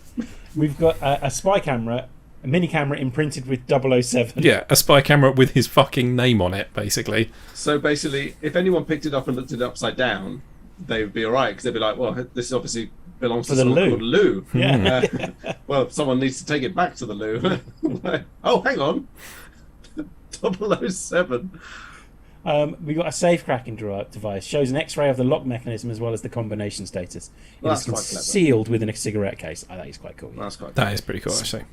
We've got a spy camera, a mini camera imprinted with 007. Yeah, a spy camera with his fucking name on it, basically. So basically, if anyone picked it up and looked at it upside down, they would be all right, because they'd be like, well, this obviously belongs to someone called Lou. Yeah. Well, someone needs to take it back to the Lou. Oh, hang on. 007. We've got a safe cracking device. Shows an X-ray of the lock mechanism as well as the combination status. It is concealed within a cigarette case. I think it's quite cool. Yeah. That's quite cool. That is pretty cool, actually.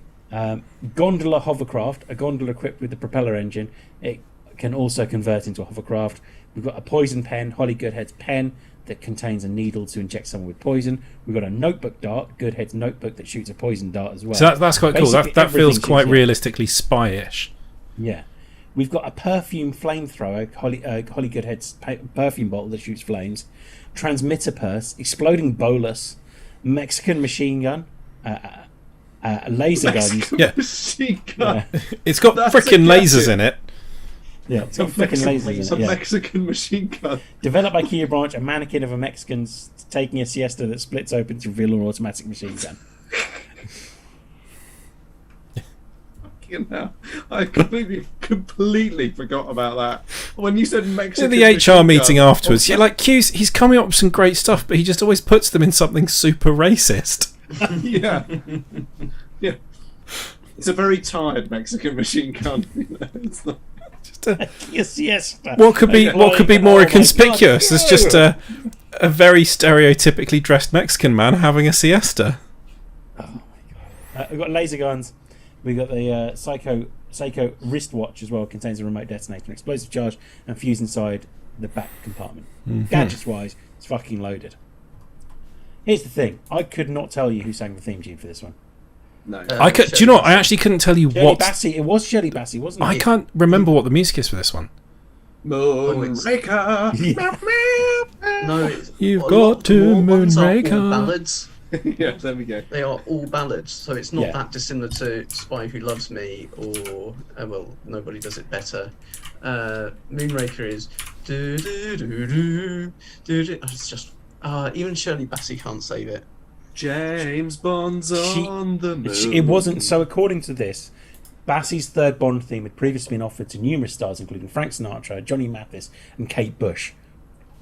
Gondola hovercraft. A gondola equipped with the propeller engine. It can also convert into a hovercraft. We've got a poison pen, Holly Goodhead's pen, that contains a needle to inject someone with poison. We've got a notebook dart, Goodhead's notebook, that shoots a poison dart as well. So that's quite cool. That feels quite realistically spy-ish. Yeah. We've got a perfume flamethrower, Holly Goodhead's perfume bottle that shoots flames, transmitter purse, exploding bolus, Mexican machine gun, laser guns. Yeah. Machine gun. Yeah. It's got frickin' lasers in it. Yeah, it's got frickin' lasers in it. A Mexican machine gun. Developed by Kia Branch, a mannequin of a Mexican taking a siesta that splits open to reveal an automatic machine gun. Now, I completely forgot about that. When you said Mexican, the HR meeting afterwards, he's coming up with some great stuff, but he just always puts them in something super racist. Yeah. It's a very tired Mexican machine gun. It's not... siesta. What could be more conspicuous? There's just a very stereotypically dressed Mexican man having a siesta. Oh my god! We've got laser guns. We've got the Seiko wristwatch as well. Contains a remote detonator, an explosive charge, and fuse inside the back compartment. Mm-hmm. Gadgets-wise, it's fucking loaded. Here's the thing: I could not tell you who sang the theme tune for this one. No, I could. Do you know what? I actually couldn't tell you Shirley what. Bassey. It was Shirley Bassey, wasn't it? I can't remember what the music is for this one. Moonraker. No, You've got to Moonraker. Ballads. Yeah, there we go. They are all ballads, so it's not that dissimilar to Spy Who Loves Me or Nobody Does It Better. Moonraker is do do do do do do. It's just even Shirley Bassey can't save it. James Bond's on the moon. It wasn't. So according to this, Bassey's third Bond theme had previously been offered to numerous stars, including Frank Sinatra, Johnny Mathis, and Kate Bush.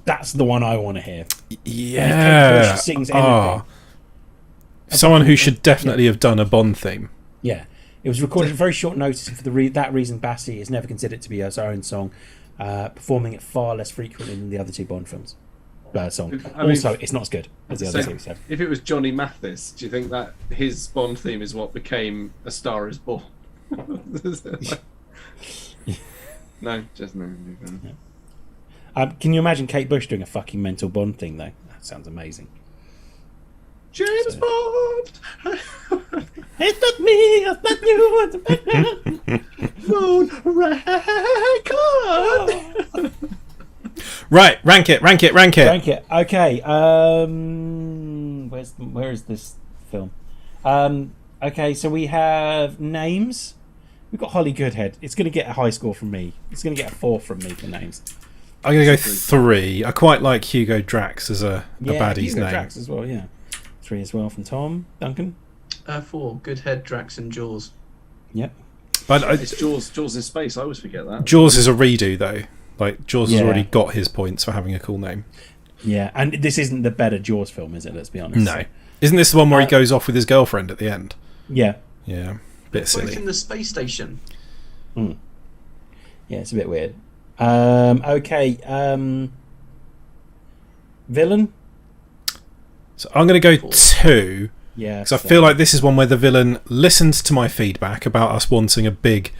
That's the one I want to hear. Yeah. Kate Bush sings anything. Someone who should definitely have done a Bond theme. Yeah. It was recorded at very short notice, and for that reason, Bassey is never considered to be her own song, performing it far less frequently than the other two Bond films. Song. Also, it's not as good as the other two. So. If it was Johnny Mathis, do you think that his Bond theme is what became A Star Is Born? No, just no. Can you imagine Kate Bush doing a fucking mental Bond thing, though? That sounds amazing. James Bond! It's not me, it's not you, Moonraker! Right, rank it. Okay, where is this film? Okay, so we have names. We've got Holly Goodhead. It's going to get a high score from me. It's going to get a 4 from me for names. I'm going to go 3. I quite like Hugo Drax as a baddie's Hugo name. Drax as well, yeah. 3 as well from Tom. Duncan? 4. Goodhead, Drax, and Jaws. Yep. But It's Jaws in space. I always forget that. Jaws is a redo though. Like Jaws has Yeah. already got his points for having a cool name. Yeah, and this isn't the better Jaws film, is it? Let's be honest. No, isn't this the one where he goes off with his girlfriend at the end? Yeah. Yeah, bit Both silly. in the space station. Yeah, it's a bit weird. Okay. Villain? So I'm going to go 2 Yeah. because I feel like this is one where the villain listened to my feedback about us wanting a big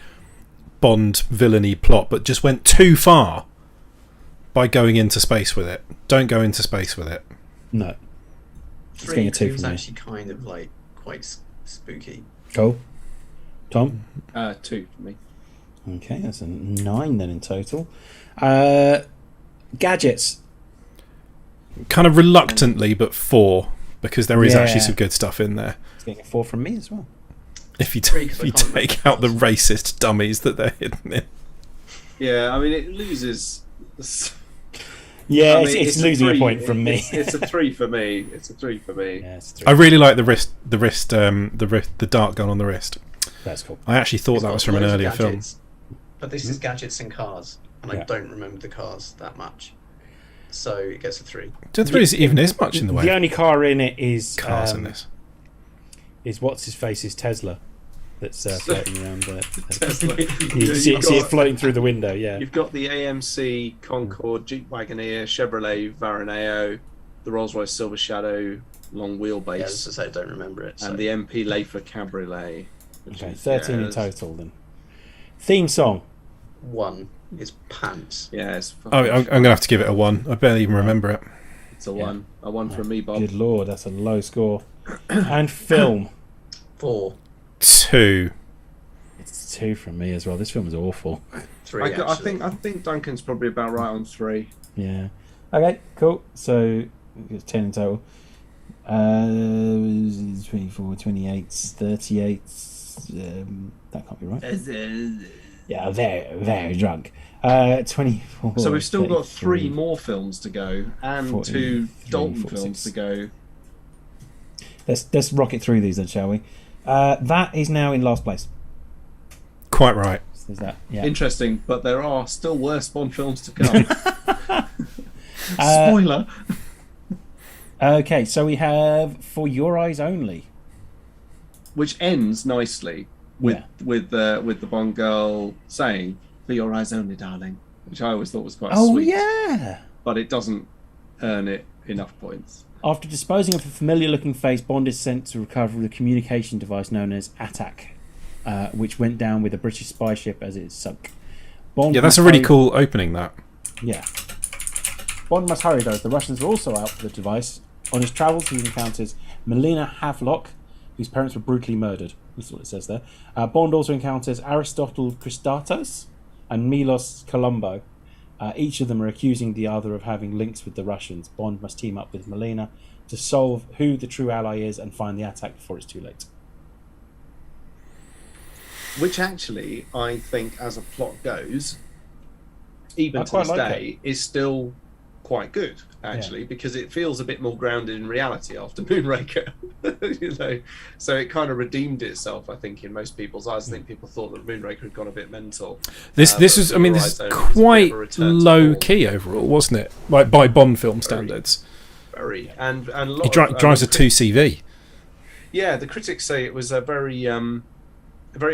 Bond villainy plot, but just went too far by going into space with it. Don't go into space with it. No. It's 3 getting a 2 was from me. actually kind of like quite spooky. Cool. Tom? 2 for me. Okay, that's a 9 then in total. Gadgets. Kind of reluctantly, but 4 because there is Yeah. actually some good stuff in there. It's getting a 4 from me as well. If you, Three, 'cause if I you can't remember take the out the cars. racist dummies that they're hidden in. Yeah, I mean it loses. Yeah, I mean, it's losing a 3. point from me. It's a 3 for me. It's a 3 for me. Yeah, it's 3. I really like the dart gun on the wrist. That's cool. I actually thought It's that got was from an loads of earlier film. gadgets, But this is gadgets and cars, and Yeah. I don't remember the cars that much. So it gets a 3. Don't think there even is much in the way The of only car in it is cars in this. is what's his face's Tesla that's floating around. Tesla. You see it floating through the window. Yeah. You've got the AMC Concorde, Jeep Wagoneer, Chevrolet Varaneo, the Rolls-Royce Silver Shadow long Yeah, as wheelbase, I say, I don't remember it. So. and the MP Leifer Cabriolet. which Okay, is- 13 in it's- total then. Theme song. 1 is pants. Yeah, it's, Oh, I'm going to have to give it a 1. I barely even remember it. it's a 1. A 1 from me, Bob. Good lord, that's a low score. And film. 4, 2. It's 2 from me as well. This film is awful. 3 I actually. think Duncan's probably about right on 3. Yeah. Okay, cool. So it's 10 in total. 24, 28, 38. That can't be right. Yeah, very drunk. 24. So we've still got 3 33. more films to go and 43, 2 Dalton 46. films to go. Let's rocket through these then, shall we? That is now in last place. Quite right. So there's that. Yeah. Interesting, but there are still worse Bond films to come. Spoiler. Okay, so we have For Your Eyes Only. Which ends nicely with the Bond girl saying "For your eyes only, darling," which I always thought was quite Oh sweet. yeah. But it doesn't earn it enough points. After disposing of a familiar-looking face, Bond is sent to recover the communication device known as ATAC, which went down with a British spy ship as it sunk. Bond Yeah, that's must a really hurry- cool opening, that. Yeah. Bond must hurry though. The Russians are also out for the device. On his travels, he encounters Melina Havelock, whose parents were brutally murdered. That's what it says there. Bond also encounters Aristotle Christatos and Milos Colombo. Each of them are accusing the other of having links with the Russians. Bond must team up with Melina to solve who the true ally is and find the attack before it's too late. Which actually, I think, as a plot goes, even I to quite this like day, is still quite good. Actually, because it feels a bit more grounded in reality after Moonraker. You know, so it kind of redeemed itself. I think in most people's eyes, I think people thought that Moonraker had gone a bit mental. This But was, I mean, For this Your is Eyes Only was a bit quite of a return to low form. key overall, wasn't it? Like by Bond film standards. Very and a lot. He drives a 2CV. Yeah, the critics say it was a very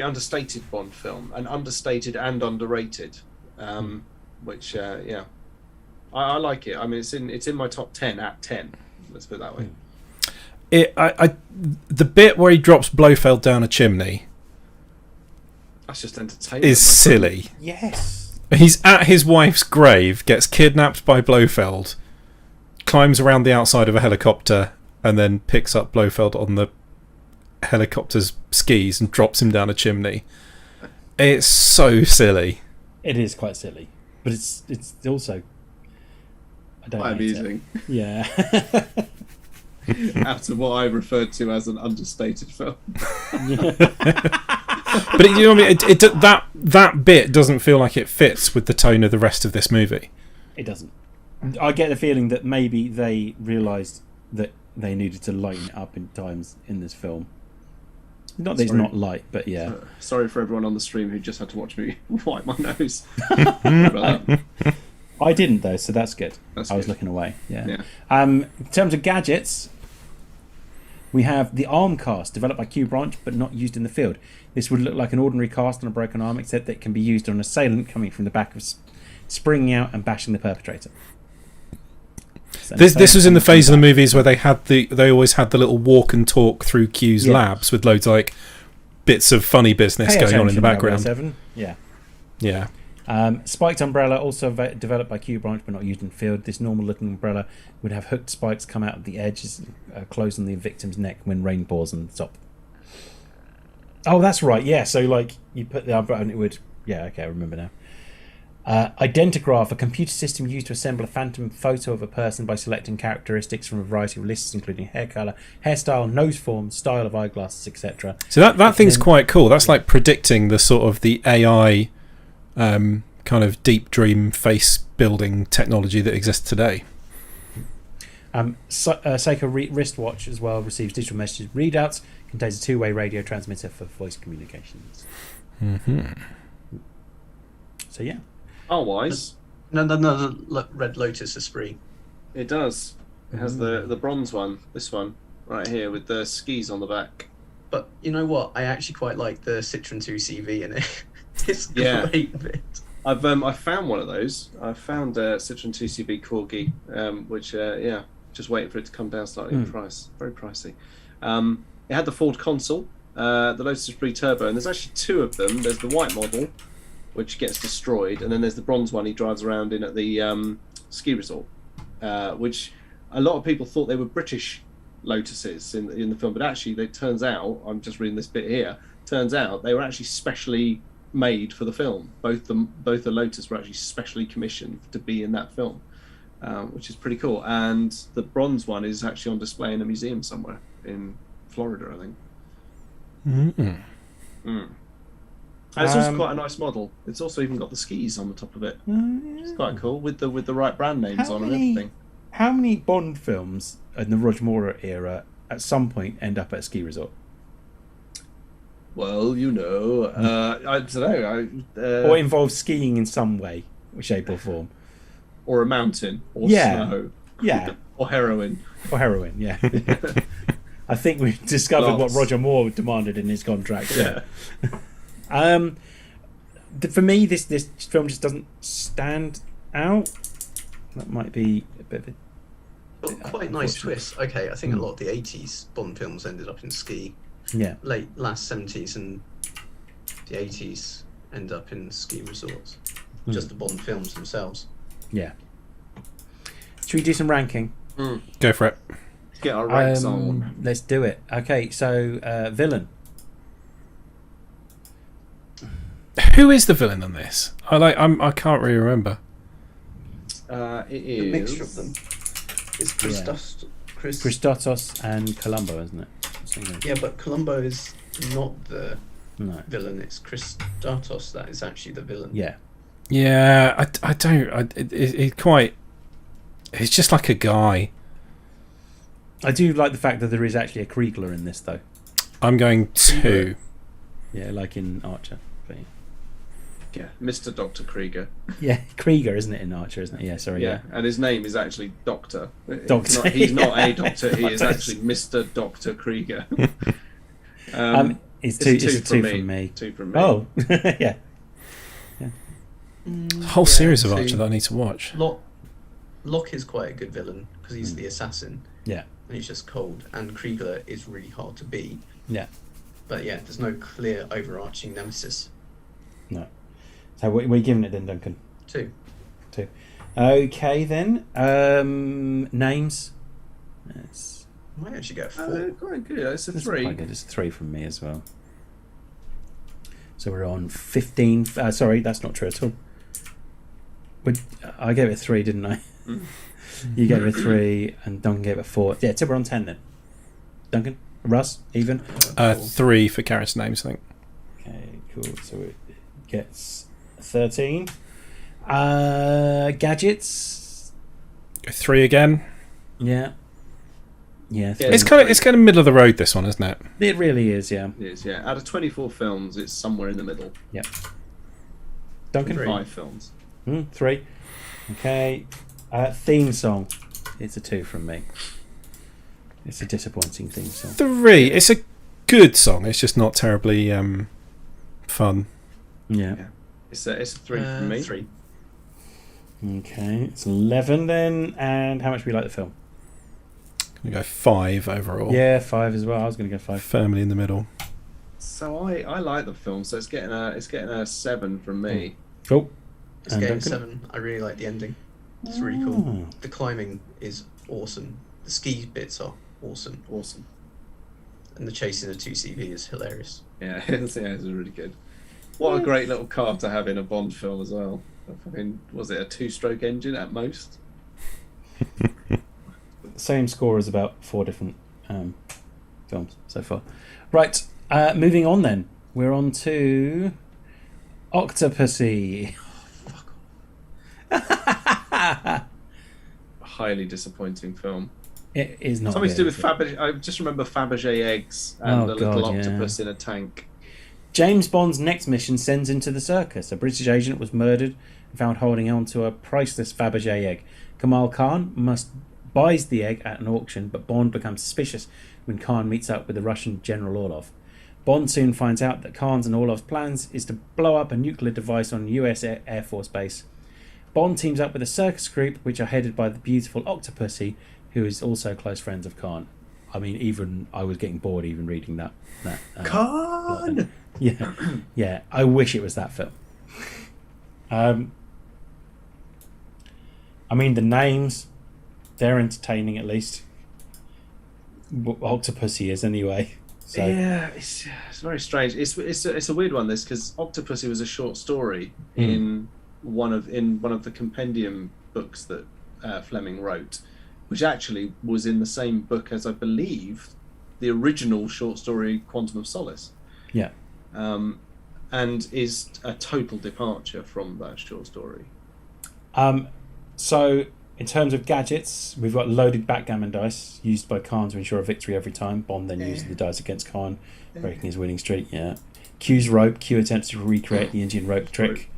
understated Bond film, and understated and underrated. Which yeah, I like it. I mean, it's in my top 10 at 10. Let's put it that way. The bit where he drops Blofeld down a chimney That's just entertainment. is silly. Yes. He's at his wife's grave, gets kidnapped by Blofeld, climbs around the outside of a helicopter, and then picks up Blofeld on the helicopter's skis and drops him down a chimney. It's so silly. It is quite silly, but it's also. I don't Quite hate it. amusing. Yeah. After what I referred to as an understated film. But you know what I mean? That bit doesn't feel like it fits with the tone of the rest of this movie. It doesn't. I get the feeling that maybe they realised that they needed to lighten it up in times in this film. Not that it's Sorry. not light, but yeah. Sorry for everyone on the stream who just had to watch me wipe my nose. About that. I didn't though, so that's good. That's I was good. looking away. Yeah. Yeah. In terms of gadgets, we have the arm cast developed by Q Branch but not used in the field. This would look like an ordinary cast on a broken arm, except that it can be used on an assailant coming from the back of springing out and bashing the perpetrator. So This was in the phase of the movies where they always had the little walk and talk through Q's labs with loads of like bits of funny business going on in the background. 007. Yeah. Yeah. Spiked umbrella, also developed by Q Branch but not used in the field. This normal-looking umbrella would have hooked spikes come out of the edges, close on the victim's neck when rain pours on the top. Oh, that's right. Yeah, so like you put the umbrella and it would. Yeah, okay, I remember now. Identigraph, a computer system used to assemble a phantom photo of a person by selecting characteristics from a variety of lists, including hair color, hairstyle, nose form, style of eyeglasses, etc. So that thing's quite cool. That's like predicting the sort of the AI kind of deep dream face building technology that exists today. Seiko wristwatch as well receives digital message readouts, contains a two-way radio transmitter for voice communications. Mm-hmm. So yeah. Otherwise, No, Red Lotus Esprit. it does. It has the bronze one, this one, right here, with the skis on the back. But you know what? I actually quite like the Citroen 2 CV in it. It's a Yeah. great bit. I found one of those. I found a Citroen 2CV Corgi, which just waiting for it to come down slightly in price. Very pricey. It had the Ford console, the Lotus Esprit Turbo, and there's actually two of them. There's the white model, which gets destroyed, and then there's the bronze one he drives around in at the ski resort, which a lot of people thought they were British Lotuses in the film, but actually, it turns out, I'm just reading this bit here, turns out they were actually specially made for the film. Both the Lotus were actually specially commissioned to be in that film, which is pretty cool. And the bronze one is actually on display in a museum somewhere in Florida, I think. Mm-hmm. And it's also quite a nice model. It's also even got the skis on the top of it. It's quite cool with the right brand names on and everything. How many Bond films in the Roger Moore era at some point end up at a ski resort? Well, you know, I don't know. Or involve skiing in some way, shape or form. Or a mountain, or Yeah. snow, Yeah. or heroin. Or heroin, yeah. I think we've discovered Lots. what Roger Moore demanded in his contract. Yeah. For me, this film just doesn't stand out. That might be a bit of a... But quite nice twist. Okay, I think a lot of the 80s Bond films ended up in ski. Yeah. Last 70s and the 80s end up in ski resorts. Just the Bond films themselves. Yeah. Should we do some ranking? Go for it. Get our ranks on. Let's do it. Okay, so villain. Who is the villain in this? I can't really remember. It is A mixture of them. It's Christotos and Columbo, isn't it? Something. Yeah, but Columbo is not the No. villain. It's Christatos that is actually the villain. Yeah. Yeah, I don't. It quite. He's just like a guy. I do like the fact that there is actually a Kriegler in this, though. I'm going 2. Yeah, like in Archer. But Yeah, Mr. Dr. Krieger. yeah, Krieger, isn't it, in Archer, isn't it? Yeah, sorry. Yeah, and his name is actually Doctor. Doctor. He's not a doctor. He is actually Mr. Dr. Krieger. It's a two from me. 2 from me. Oh, yeah. A whole series of so Archer that I need to watch. Locke is quite a good villain because he's the assassin. Yeah. And he's just cold. And Kriegler is really hard to beat. Yeah. But yeah, there's no clear overarching nemesis. No. So what are you giving it then, Duncan? 2. 2. Okay, then. Names. It's I might actually go 4. Quite good. It's a That's 3. quite good. It's a 3 from me as well. So we're on 15. Sorry, that's not true at all. I gave it a 3, didn't I? You gave it a 3, and Duncan gave it a 4. Yeah, so we're on 10 then. Duncan? Russ? Even? 3 for character names, I think. Okay, cool. So it gets 13. Gadgets? Go 3 again. Yeah. Yeah, Yeah, It's kind of middle of the road, this one, isn't it? it really is. Yeah. It is, yeah. Out of 24 films, it's somewhere in the middle. Yep. Duncan. 5 films. 3. Okay. Theme song. It's a 2 from me. It's a disappointing theme song. 3. It's a good song. It's just not terribly fun. Yeah. It's a 3 from me. 3. Okay. It's 11 then. And how much do we like the film? I'm going to go 5 overall. Yeah, 5 as well. I was going to go 5. Firmly in the middle. So I like the film, so it's getting a 7 from me. Cool. It's And getting Duncan? 7. I really like the ending. It's really cool. The climbing is awesome. The ski bits are awesome. Awesome. And the chasing the 2CV is hilarious. Yeah, it's really good. What a great little car to have in a Bond film as well. I mean, was it a 2-stroke engine at most? Same score as about 4 different films so far. Right. Moving on then. We're on to Octopussy. Highly disappointing film. It is not Something to do with good. Fabergé. I just remember Fabergé eggs and Oh, a little God, octopus in a tank. James Bond's next mission sends him to the circus. A British agent was murdered and found holding on to a priceless Fabergé egg. Kamal Khan buys the egg at an auction, but Bond becomes suspicious when Khan meets up with the Russian General Orlov. Bond soon finds out that Khan's and Orlov's plans is to blow up a nuclear device on a US Air Force base. Bond teams up with a circus group, which are headed by the beautiful Octopussy, who is also close friends of Khan. I mean, even I was getting bored even reading that. Khan! Yeah, yeah. I wish it was that film. I mean, the names, they're entertaining at least. Octopussy is anyway. So. Yeah, it's very strange. It's a weird one, this, because Octopussy was a short story in one of the compendium books that Fleming wrote, which actually was in the same book as, I believe, the original short story Quantum of Solace. Yeah. And is a total departure from that short story. So, in terms of gadgets, we've got loaded backgammon dice used by Khan to ensure a victory every time. Bond then uses the dice against Khan, breaking his winning streak. Yeah. Q's rope. Q attempts to recreate the Indian rope trick.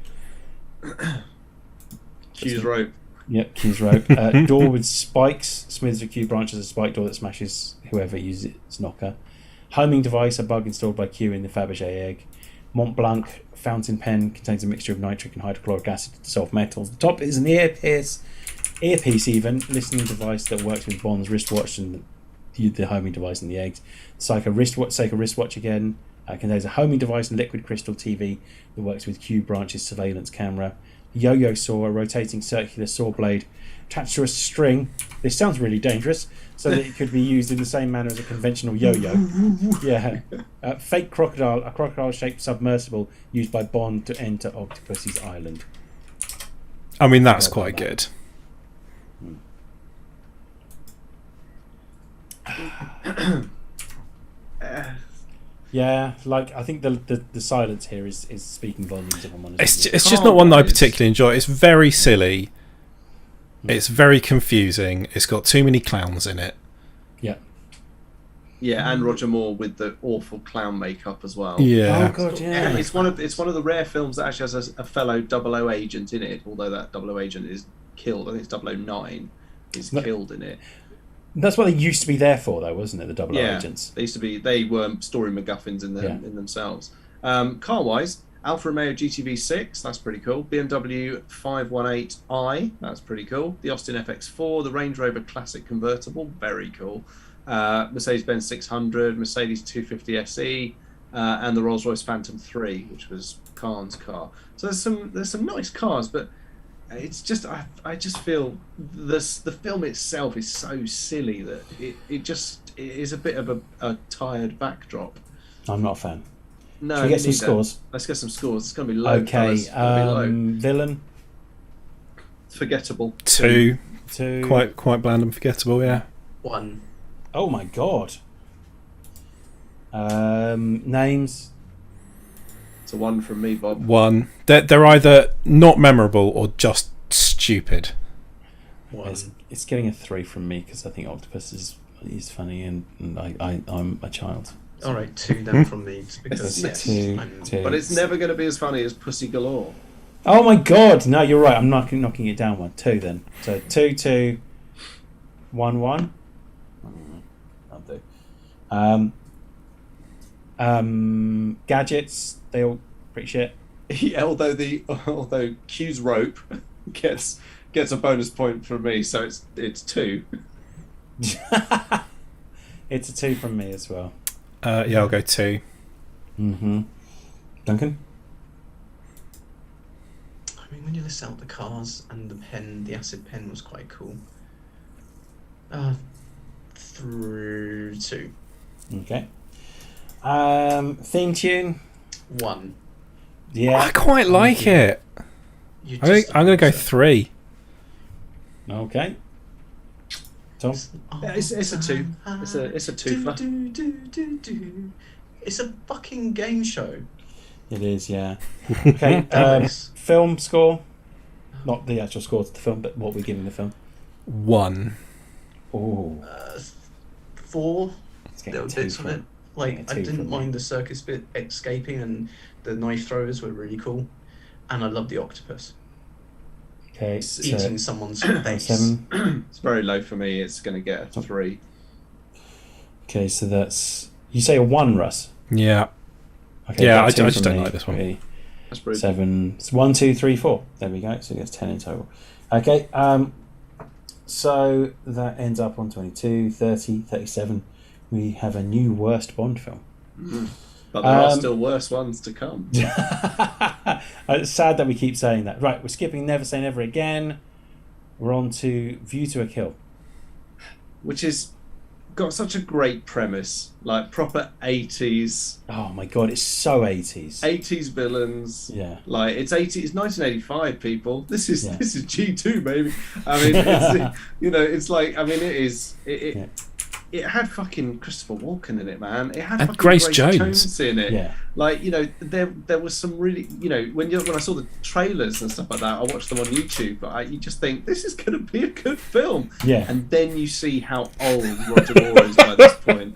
Q's rope. Yep, Q's rope. Door with spikes. Smiths a Q branches a spike door that smashes whoever uses its knocker. Homing device, a bug installed by Q in the Fabergé egg. Mont Blanc fountain pen contains a mixture of nitric and hydrochloric acid to dissolve metals. The top is an earpiece even, listening device that works with Bond's wristwatch and the homing device and the eggs. Seika wristwatch again. Contains a homing device and liquid crystal TV that works with Q branch's surveillance camera. Yo-yo saw, a rotating circular saw blade attached to a string. This sounds really dangerous, so that it could be used in the same manner as a conventional yo-yo. Yeah. Fake crocodile, a crocodile-shaped submersible used by Bond to enter Octopussy's island. I mean, that's quite good. Yeah, like I think the silence here is speaking volumes. If I'm honest, It's just not one that I particularly enjoy. It's very silly. It's very confusing. It's got too many clowns in it. Yeah. Yeah, and Roger Moore with the awful clown makeup as well. Yeah. Oh god, yeah. It's one of the rare films that actually has a fellow 00 agent in it. Although that 00 agent is killed. I think it's 009 is killed in it. That's what they used to be there for, though, wasn't it? The double agents. They used to be. They were story MacGuffins in themselves. Car-wise, Alfa Romeo GTV6, that's pretty cool. BMW 518i, that's pretty cool. The Austin FX4, the Range Rover Classic convertible, very cool. Mercedes-Benz 600, Mercedes 250 SE, and the Rolls-Royce Phantom 3, which was Khan's car. So there's some nice cars, but it's just I just feel the film itself is so silly that it is a bit of a tired backdrop. I'm not a fan. No, Should we get some scores? Let's get some scores. It's going to be low. Okay, It's gonna be low. villain Forgettable. 2. 2. Quite bland and forgettable. Yeah. 1. Oh my god. Names. It's a 1 from me, Bob. 1. They're either not memorable or just stupid. 1. It's getting a 3 from me because I think Octopus is He's funny, and I'm a child. All right, 2 then from me because That's yes, two. But it's never going to be as funny as Pussy Galore. Oh my god! No, you're right. I'm knocking it down 1. 2 then. So 2, 2, 1, 1. I'll do. Gadgets. They all pretty shit. Yeah, although Q's rope gets a bonus point from me, so it's 2. It's a 2 from me as well. Yeah, I'll go 2. Duncan. I mean, when you list out the cars and the pen, the acid pen was quite cool. Through 2. Okay. Theme tune. 1. Yeah. I quite like it. You I think just- I'm going to go 3. Okay. Tom. It's a 2. It's a 2-fer. It's a fucking game show. It is, yeah. Okay. Film score. Not the actual score to the film, but what we're giving the film. 1. Oh. 4 It's little getting 2 bits of from it. Like, getting I 2 didn't from me. mind the circus bit escaping, and the knife throwers were really cool. And I love the octopus Okay. eating someone's face. 7. It's very low for me. It's going to get a 3. Okay, so that's. You say a 1, Russ? Yeah. Okay, Yeah, that's I 2 just from don't me. like this one. 3, That's brilliant. 7. It's 1, 2, 3, 4. There we go. So it gets 10 in total. Okay. So that ends up on 22, 30, 37. We have a new worst Bond film. But there are still worse ones to come. It's sad that we keep saying that. Right, we're skipping Never Say Never Again. We're on to View to a Kill. Which is got such a great premise, like proper 80s Oh my god, it's so 80s. 80s villains. Yeah. Like it's 1985, people. This is Yeah. this is G2, baby. I mean, it's, it's like, I mean, Yeah. it had fucking Christopher Walken in it, man. It had And fucking Grace Jones. in it. Yeah. Like, there was some really, when I saw the trailers and stuff like that, I watched them on YouTube, but you just think this is going to be a good film. Yeah. And then you see how old Roger Moore is by this point,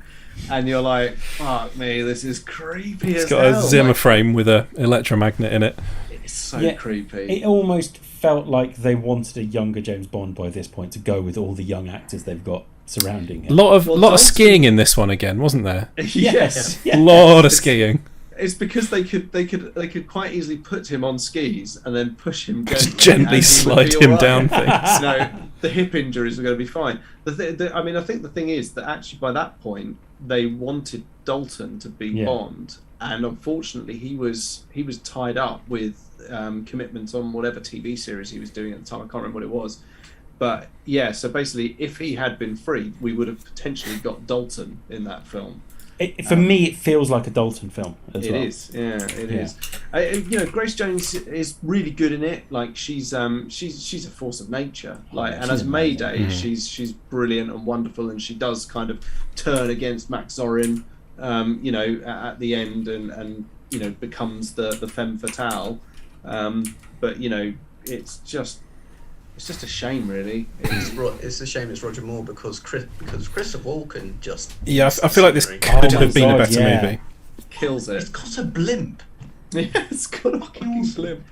and you're like, fuck me, this is creepy It's as got hell. a Zimmer Like, frame with a electromagnet in it. it's so Yeah, creepy. It almost felt like they wanted a younger James Bond by this point to go with all the young actors they've got surrounding A him. lot of Dalton- skiing in this one again, wasn't there? Yes. Yeah. A lot of skiing. It's because they could quite easily put him on skis and then push him Just gently, gently and he would slide be him all right. down things. The hip injuries are going to be fine. I mean, I think the thing is that actually by that point they wanted Dalton to be Yeah. Bond, and unfortunately he was tied up with commitments on whatever TV series he was doing at the time. I can't remember what it was. But yeah, so basically, if he had been free, we would have potentially got Dalton in that film. For me, it feels like a Dalton film as It well. is, yeah, it Yeah. is. Grace Jones is really good in it. Like she's a force of nature. Like, Yeah, and she's as Mayday, amazing. she's brilliant and wonderful, and she does kind of turn against Max Zorin, at the end, and becomes the femme fatale. But it's just a shame, really. It's a shame it's Roger Moore because Christopher Walken just Yeah, I feel like this Oh could my have been a God, better yeah. movie. Kills It's it. got a blimp. Yeah, it's got a fucking blimp.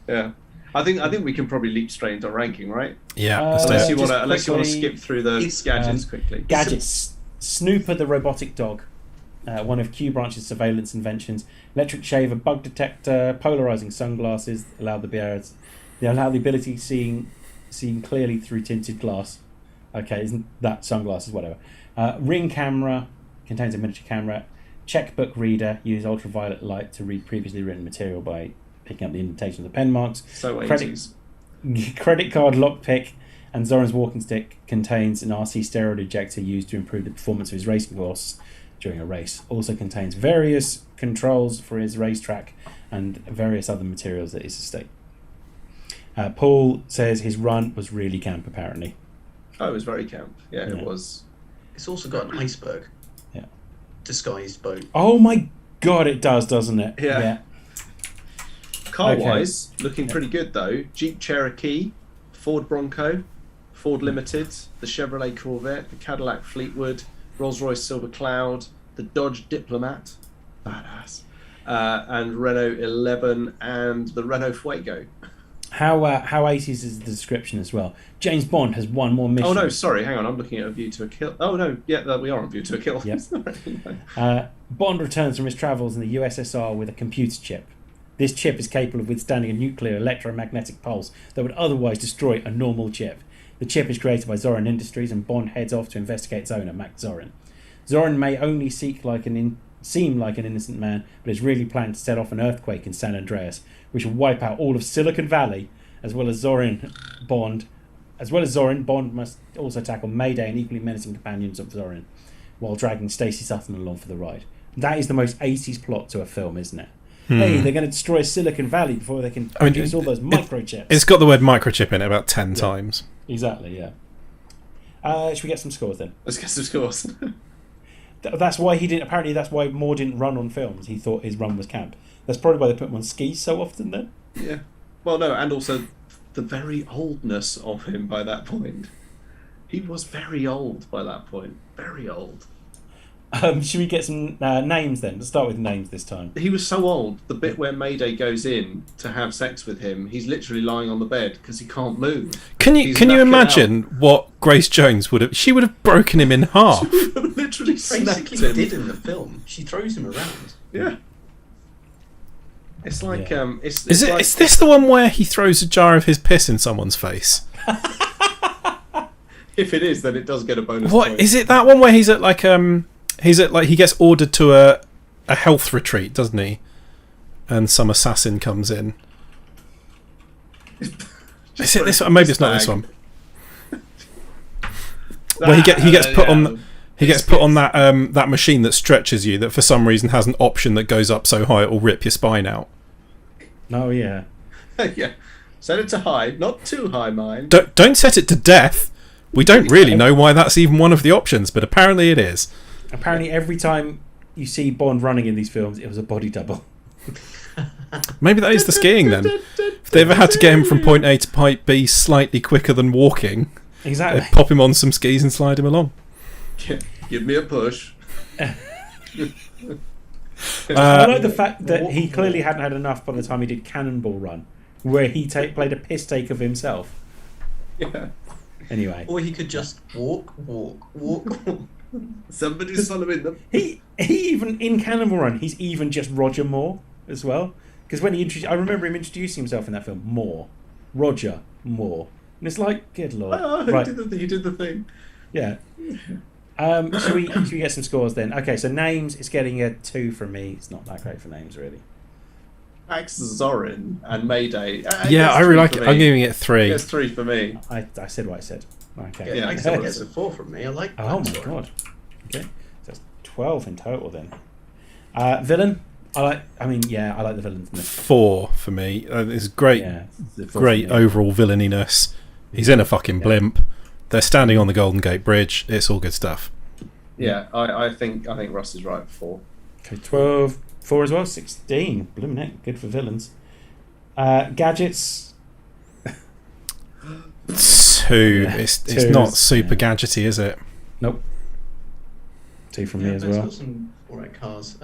Yeah. I think we can probably leap straight into ranking, right? Yeah, Uh, let's do Unless it. you want just to quickly- skip through the It's, gadgets quickly. Gadgets. Snooper the robotic dog. One of Q Branch's surveillance inventions. Electric shaver, bug detector, polarizing sunglasses allow the ability of seeing clearly through tinted glass. Okay, isn't that sunglasses? Whatever. Ring camera contains a miniature camera. Checkbook reader uses ultraviolet light to read previously written material by picking up the indentation of the pen marks. So Credit- 80s. Credit card lockpick and Zoran's walking stick contains an RC steroid ejector used to improve the performance of his racing horse during a race. Also contains various controls for his racetrack and various other materials at his estate. Paul says his run was really camp, apparently. Oh, it was very camp. Yeah, Yeah. it was. It's also got an iceberg. Yeah. Disguised boat. Oh my god, it does, doesn't it? Yeah. Car Okay. wise, looking pretty good though. Jeep Cherokee, Ford Bronco, Ford Limited, the Chevrolet Corvette, the Cadillac Fleetwood, Rolls-Royce Silver Cloud, the Dodge Diplomat, badass, and Renault 11 and the Renault Fuego. How 80s is the description as well. James Bond has one more mission. Oh no, sorry, hang on, I'm looking at A View to a Kill. Oh no, yeah, we are on View to a Kill. Yep. Bond returns from his travels in the USSR with a computer chip. This chip is capable of withstanding a nuclear electromagnetic pulse that would otherwise destroy a normal chip. The chip is created by Zorin Industries, and Bond heads off to investigate its owner, Max Zorin. Zorin may only seem like an innocent man, but is really planning to set off an earthquake in San Andreas, which will wipe out all of Silicon Valley, as well as Zorin. Bond must also tackle Mayday and equally menacing companions of Zorin, while dragging Stacey Sutherland along for the ride. That is the most 80s plot to a film, isn't it? Hey, they're going to destroy Silicon Valley before they can produce all those microchips. It's got the word microchip in it about 10 times. Exactly, yeah. Should we get some scores then? Let's get some scores. That's why he didn't. Apparently, that's why Moore didn't run on films. He thought his run was camp. That's probably why they put him on skis so often. Then. Yeah. Well, no, and also the very oldness of him by that point. He was very old by that point. Very old. Should we get some names then? Let's start with names this time. He was so old. The bit where Mayday goes in to have sex with him, he's literally lying on the bed because he can't move. Can you imagine what Grace Jones would have? She would have broken him in half. Literally snapped Basically him. did in the film. She throws him around. Yeah. It's like it's Is this the one where he throws a jar of his piss in someone's face? If it is, then it does get a bonus. What point. is it? That one where he's at like he gets ordered to a health retreat, doesn't he? And some assassin comes in. Is it this one? Maybe it's not this one. Where he gets put on that machine that stretches you, that for some reason has an option that goes up so high it will rip your spine out. Oh yeah. Yeah. Set it to high, not too high, mind. Don't set it to death. We don't really know why that's even one of the options, but apparently it is. Apparently, every time you see Bond running in these films, it was a body double. Maybe that is the skiing then. If they ever had to get him from point A to point B slightly quicker than walking, Exactly. they'd pop him on some skis and slide him along. Give me a push. I like the fact that he clearly hadn't had enough by the time he did Cannonball Run, where he played a piss take of himself. Yeah. Anyway. Or he could just walk. Somebody's following them. He even in Cannonball Run, he's even just Roger Moore as well. Because when I remember him introducing himself in that film, Roger Moore, and it's like, good lord, right? He did the thing. Yeah. Should we get some scores then? Okay, so names, it's getting a 2 from me. It's not that great for names, really. Max Zorin and Mayday. Yeah, I really like it. I'm giving it 3. It's 3 for me. I said what I said. Okay. Yeah, Max Zorin gets a 4 from me. I like. Oh Max my Zorin. god. Okay, so that's 12 in total then. Villain. I like the villain. 4 for me. It's great, Yeah, great overall villaininess. He's in a fucking blimp. They're standing on the Golden Gate Bridge. It's all good stuff. Yeah, I think Russ is right. 4. Okay, 12, 4 as well. 16. Blooming heck, good for villains. Gadgets. 2. It's 2 not is- super yeah. gadgety, is it? Nope. 2 from me Yeah, as but it's well. got some alright cars.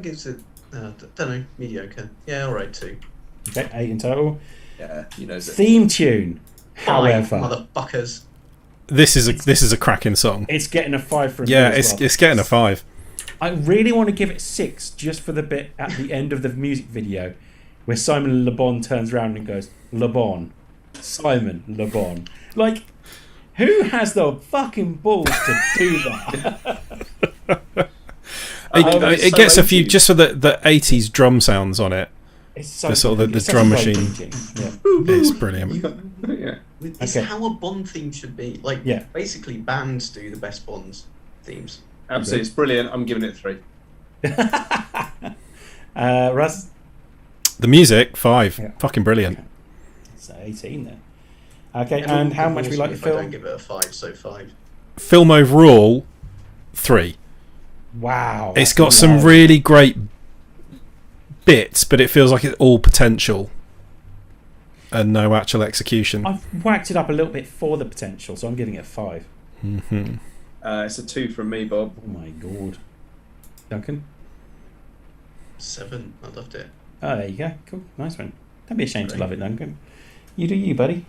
Gives it. Don't know, mediocre. Yeah, alright 2. Okay, 8 in total. Yeah, you know. Theme tune. However, Fine, motherfuckers. This is a cracking song. it's getting a 5 from Yeah, me as well. it's getting a 5. I really want to give it 6 just for the bit at the end of the music video where Simon Le Bon turns around and goes, Le Bon. Simon Le Bon. Like, who has the fucking balls to do that? It gets a few just for the 80s drum sounds on it. It's so The sort of the it's such drum a great machine. theme tune. Yeah. It's brilliant. Yeah. It's Okay. how a Bond theme should be. Like, Yeah. basically, bands do the best Bonds themes. Absolutely, it's brilliant. I'm giving it 3. Russ? The music 5. Yeah. Fucking brilliant. So 18 then. Okay, Everyone and how can much we force like me the if I don't film? give it a 5, so 5. Film overall 3. Wow. It's that's got some low. really great bits, but it feels like it's all potential. and no actual execution. I've whacked it up a little bit for the potential, so I'm giving it a 5. Mm-hmm. It's a 2 from me, Bob. Oh my god. Duncan? 7. I loved it. Oh, there you go. Cool. Nice one. Don't be ashamed to love it, Duncan. You do you, buddy.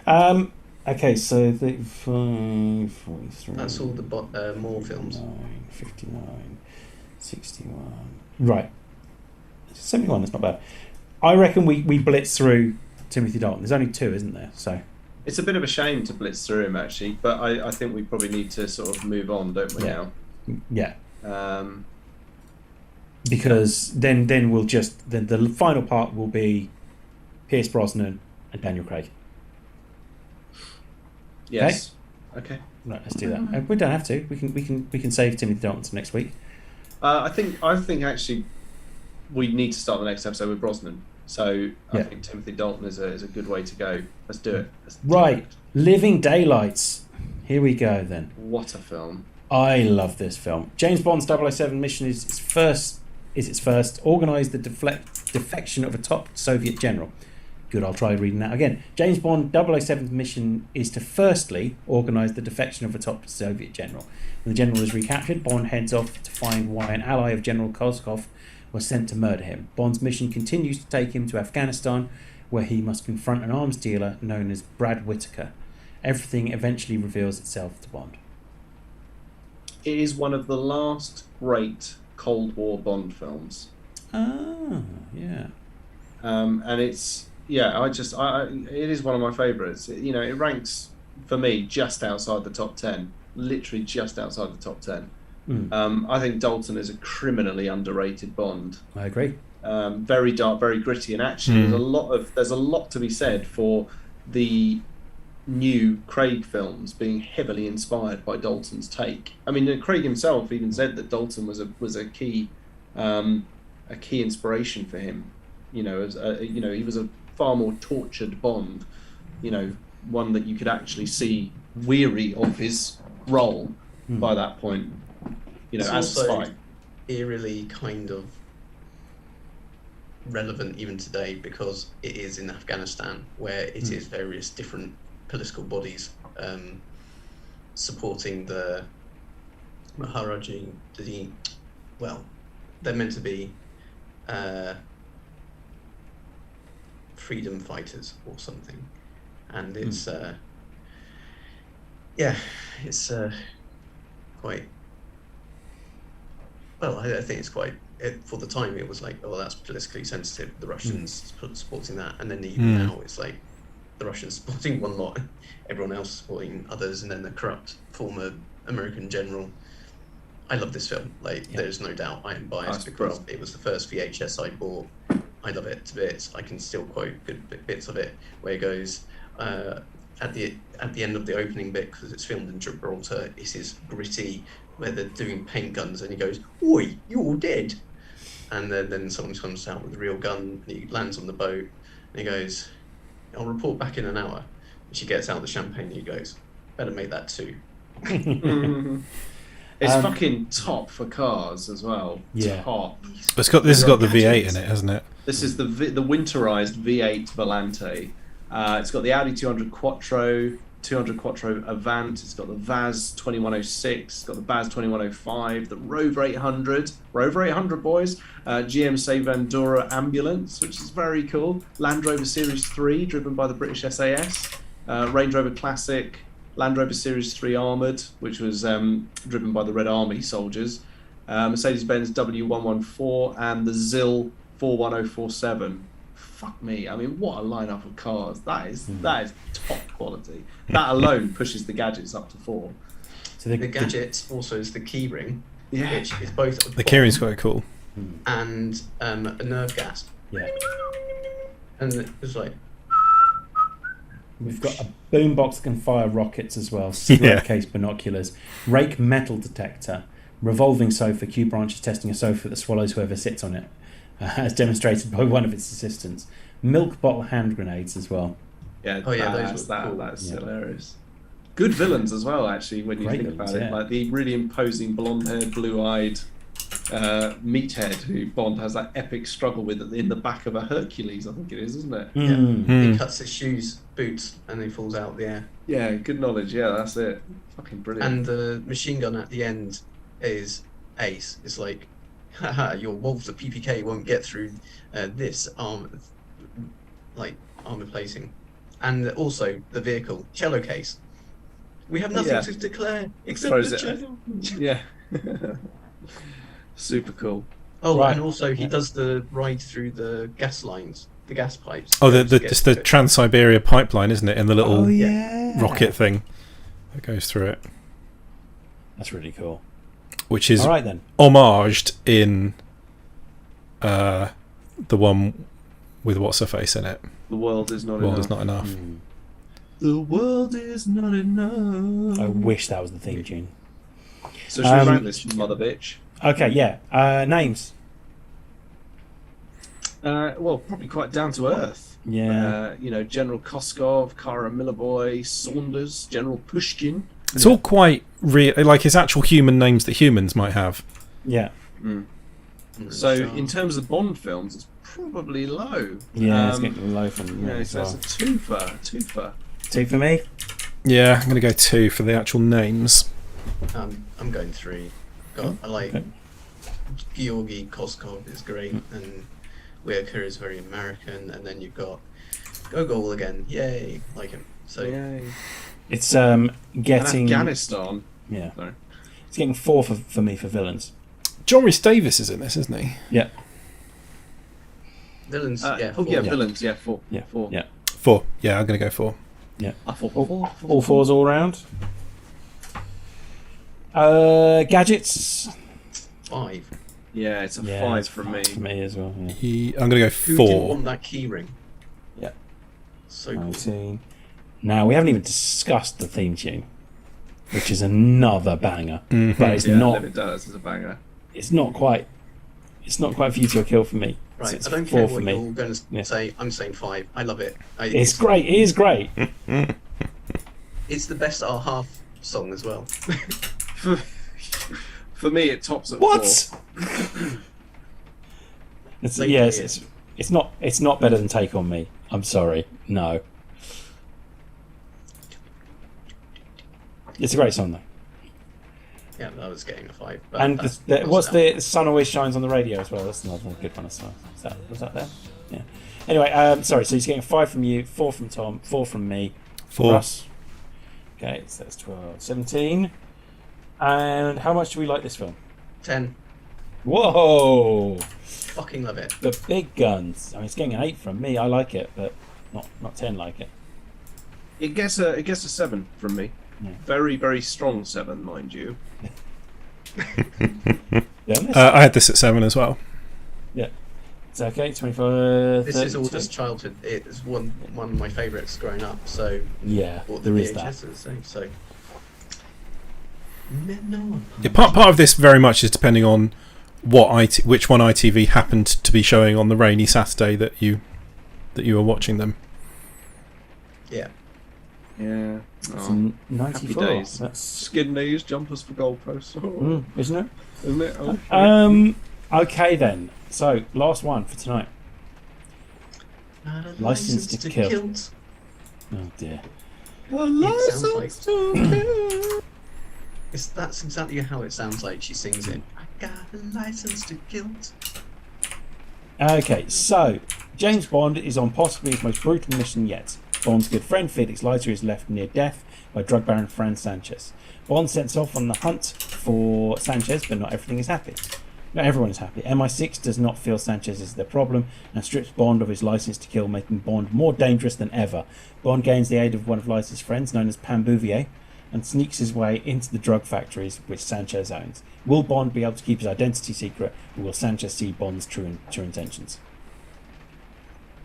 Okay, so 35, 43... That's all the more films. 59, 61... Right. 71, that's not bad. I reckon we blitz through Timothy Dalton. There's only 2, isn't there? So it's a bit of a shame to blitz through him, actually, but I think we probably need to sort of move on, don't we, now? Yeah. Um, because then we'll just... The final part will be Pierce Brosnan and Daniel Craig. yes. Okay. Right, let's do that. We don't have to. We can save Timothy Dalton to next week. I think actually we need to start the next episode with Brosnan. So I think Timothy Dalton is a good way to go. Let's do it. Right. Living Daylights. Here we go then. What a film. I love this film. James Bond's 007 mission is its first. Organise the defection of a top Soviet general. Good, I'll try reading that again. James Bond 007's mission is to firstly organise the defection of a top Soviet general. When the general is recaptured, Bond heads off to find why an ally of General Kozkov was sent to murder him. Bond's mission continues to take him to Afghanistan, where he must confront an arms dealer known as Brad Whitaker. Everything eventually reveals itself to Bond. It is one of the last great Cold War Bond films. Ah, yeah. And it's... Yeah, it is one of my favourites. It ranks for me just outside the top 10, literally just outside the top 10. I think Dalton is a criminally underrated Bond. I agree. Very dark, very gritty, and actually there's a lot to be said for the new Craig films being heavily inspired by Dalton's take. I mean, Craig himself even said that Dalton was a key inspiration for him. He was a far more tortured Bond, one that you could actually see weary of his role by that point. It's as also spy. Eerily kind of relevant even today because it is in Afghanistan where it is various different political bodies supporting the Maharaji. They're meant to be freedom fighters or something, and it's it's quite well. I think it's quite for the time. It was like, oh, that's politically sensitive. The Russians supporting that, and then even now it's like the Russians supporting one lot, everyone else supporting others, and then the corrupt former American general. I love this film. There's no doubt I am biased because it was the first VHS I bought. I love it to bits. I can still quote good bits of it where it goes at the end of the opening bit, because it's filmed in Gibraltar. It is gritty where they're doing paint guns, and he goes, "Oi, you're dead!" And then someone comes out with a real gun, and he lands on the boat, and he goes, "I'll report back in an hour." And she gets out the champagne, and he goes, "Better make that 2." It's fucking top for cars as well. Yeah. Top. This has got the V8 in it, hasn't it? This is the winterized V8 Volante. It's got the Audi 200 Quattro, 200 Quattro Avant. It's got the Vaz 2106. It's got the Baz 2105. The Rover 800. Rover 800, boys. GM Savandura Ambulance, which is very cool. Land Rover Series 3, driven by the British SAS. Range Rover Classic. Land Rover Series 3 Armoured, which was driven by the Red Army soldiers. Mercedes-Benz W114 and the ZIL 41047. Fuck me. I mean, what a lineup of cars. That is top quality. That alone pushes the gadgets up to 4. So the gadgets also is the key ring, Yeah. which is both The keyring's quite cool. and a nerve gas. Yeah. And it's like, We've got a boombox that can fire rockets as well, cigarette case binoculars, rake metal detector, revolving sofa. Q Branch is testing a sofa that swallows whoever sits on it, as demonstrated by one of its assistants. Milk bottle hand grenades as well. Yeah, those were cool. That's hilarious. Good villains as well, actually, when you Great think about villains, it. Like the really imposing blonde-haired, blue-eyed Meathead, who Bond has that epic struggle with in the back of a Hercules, I think it is, isn't it? He cuts his boots, and he falls out of the air. Yeah, good knowledge. Yeah, that's it. Fucking brilliant. And the machine gun at the end is ace. It's like, haha, your wolves of PPK won't get through this armor plating. And also the vehicle, cello case. We have nothing to declare except Throws the it. cello. Yeah. Super cool. Oh, Right. and also he does the ride through the gas lines, the gas pipes. Oh, it's the Trans-Siberia pipeline, isn't it? In the little rocket thing that goes through it, That's really cool. which is All right then. homaged in the one with what's her face in it. The world is not World enough. is not enough. The world is not enough. I wish that was the theme tune. So should we rank this mother bitch? Okay, yeah. Names. Well, probably quite down to earth. Yeah. General Koskov, Kara Millerboy, Saunders, General Pushkin. It's all quite real, like it's actual human names that humans might have. Yeah. So in terms of Bond films, it's probably low. Yeah, it's getting low from me as so well. it's a twofer. 2 for me. Yeah, I'm going to go 2 for the actual names. I'm going 3. I like Georgy Koskov is great, and Whitaker is very American, and then you've got Gogol again. Yay, like him. So Yay. It's And getting Afghanistan. yeah. Sorry. It's getting 4 for me for villains. John Rhys Davis is in this, isn't he? Yeah. villains, Yeah, 4. villains. Yeah, 4. Yeah. 4. Yeah. 4. Yeah, I'm going to go 4. Yeah. I thought All 4s all round. Gadgets. 5. Yeah, it's a Yeah, 5 it's from me. For me as well. Yeah. I'm going to go Who didn't 4. want that key ring? Yeah. So cool. 19. Now we haven't even discussed the theme tune, which is another banger. But it's Yeah, not. Live It Does is a banger. It's not quite. It's not quite for you to a kill for me. Right, It's I don't 4 care for what me. you're going to Yeah. say. I'm saying 5. I love it. It's great. It is great. It's the best R half song as well. For me, it tops at What? 4. It's, Like, yeah, yeah. it's not better than Take on Me. I'm sorry. No. It's a great song though. Yeah, I was getting a 5. But And that's- what's that's the Sun Always Shines on the Radio as well? That's another good one as well. Was that there? Yeah. Anyway, sorry. So he's getting 5 from you, 4 from Tom, 4 from me. 4. Russ. Okay, so that's 12, 17. And how much do we like this film? 10. Whoa! Fucking love it. The big guns. I mean, it's getting an 8 from me. I like it, but not 10 like it. It gets a 7 from me. Yeah. Very, very strong 7, mind you. Yeah, I had this at 7 as well. yeah. It's okay. 25. This is all 32. just childhood. It's one of my favourites growing up. So Yeah, bought the there is that. VHS at the same. So no. Yeah, part of this very much is depending on which one ITV happened to be showing on the rainy Saturday that you were watching them. Yeah. Yeah. It's Oh. 94. Happy days. That's Skin knees, jumpers for goalposts. Oh, isn't it? isn't it? Oh, Okay then. So last one for tonight. Not a License to Kill. Kilt. Oh dear. It sounds like that's exactly how it sounds like. She sings it. I got a license to guilt. Okay, so James Bond is on possibly his most brutal mission yet. Bond's good friend Felix Leiter is left near death by drug baron Fran Sanchez. Bond sets off on the hunt for Sanchez, but not everything is happy. Not everyone is happy. MI6 does not feel Sanchez is their problem and strips Bond of his license to kill, making Bond more dangerous than ever. Bond gains the aid of one of Leiter's friends, known as Pam Bouvier, and sneaks his way into the drug factories which Sanchez owns. Will Bond be able to keep his identity secret, or will Sanchez see Bond's true intentions?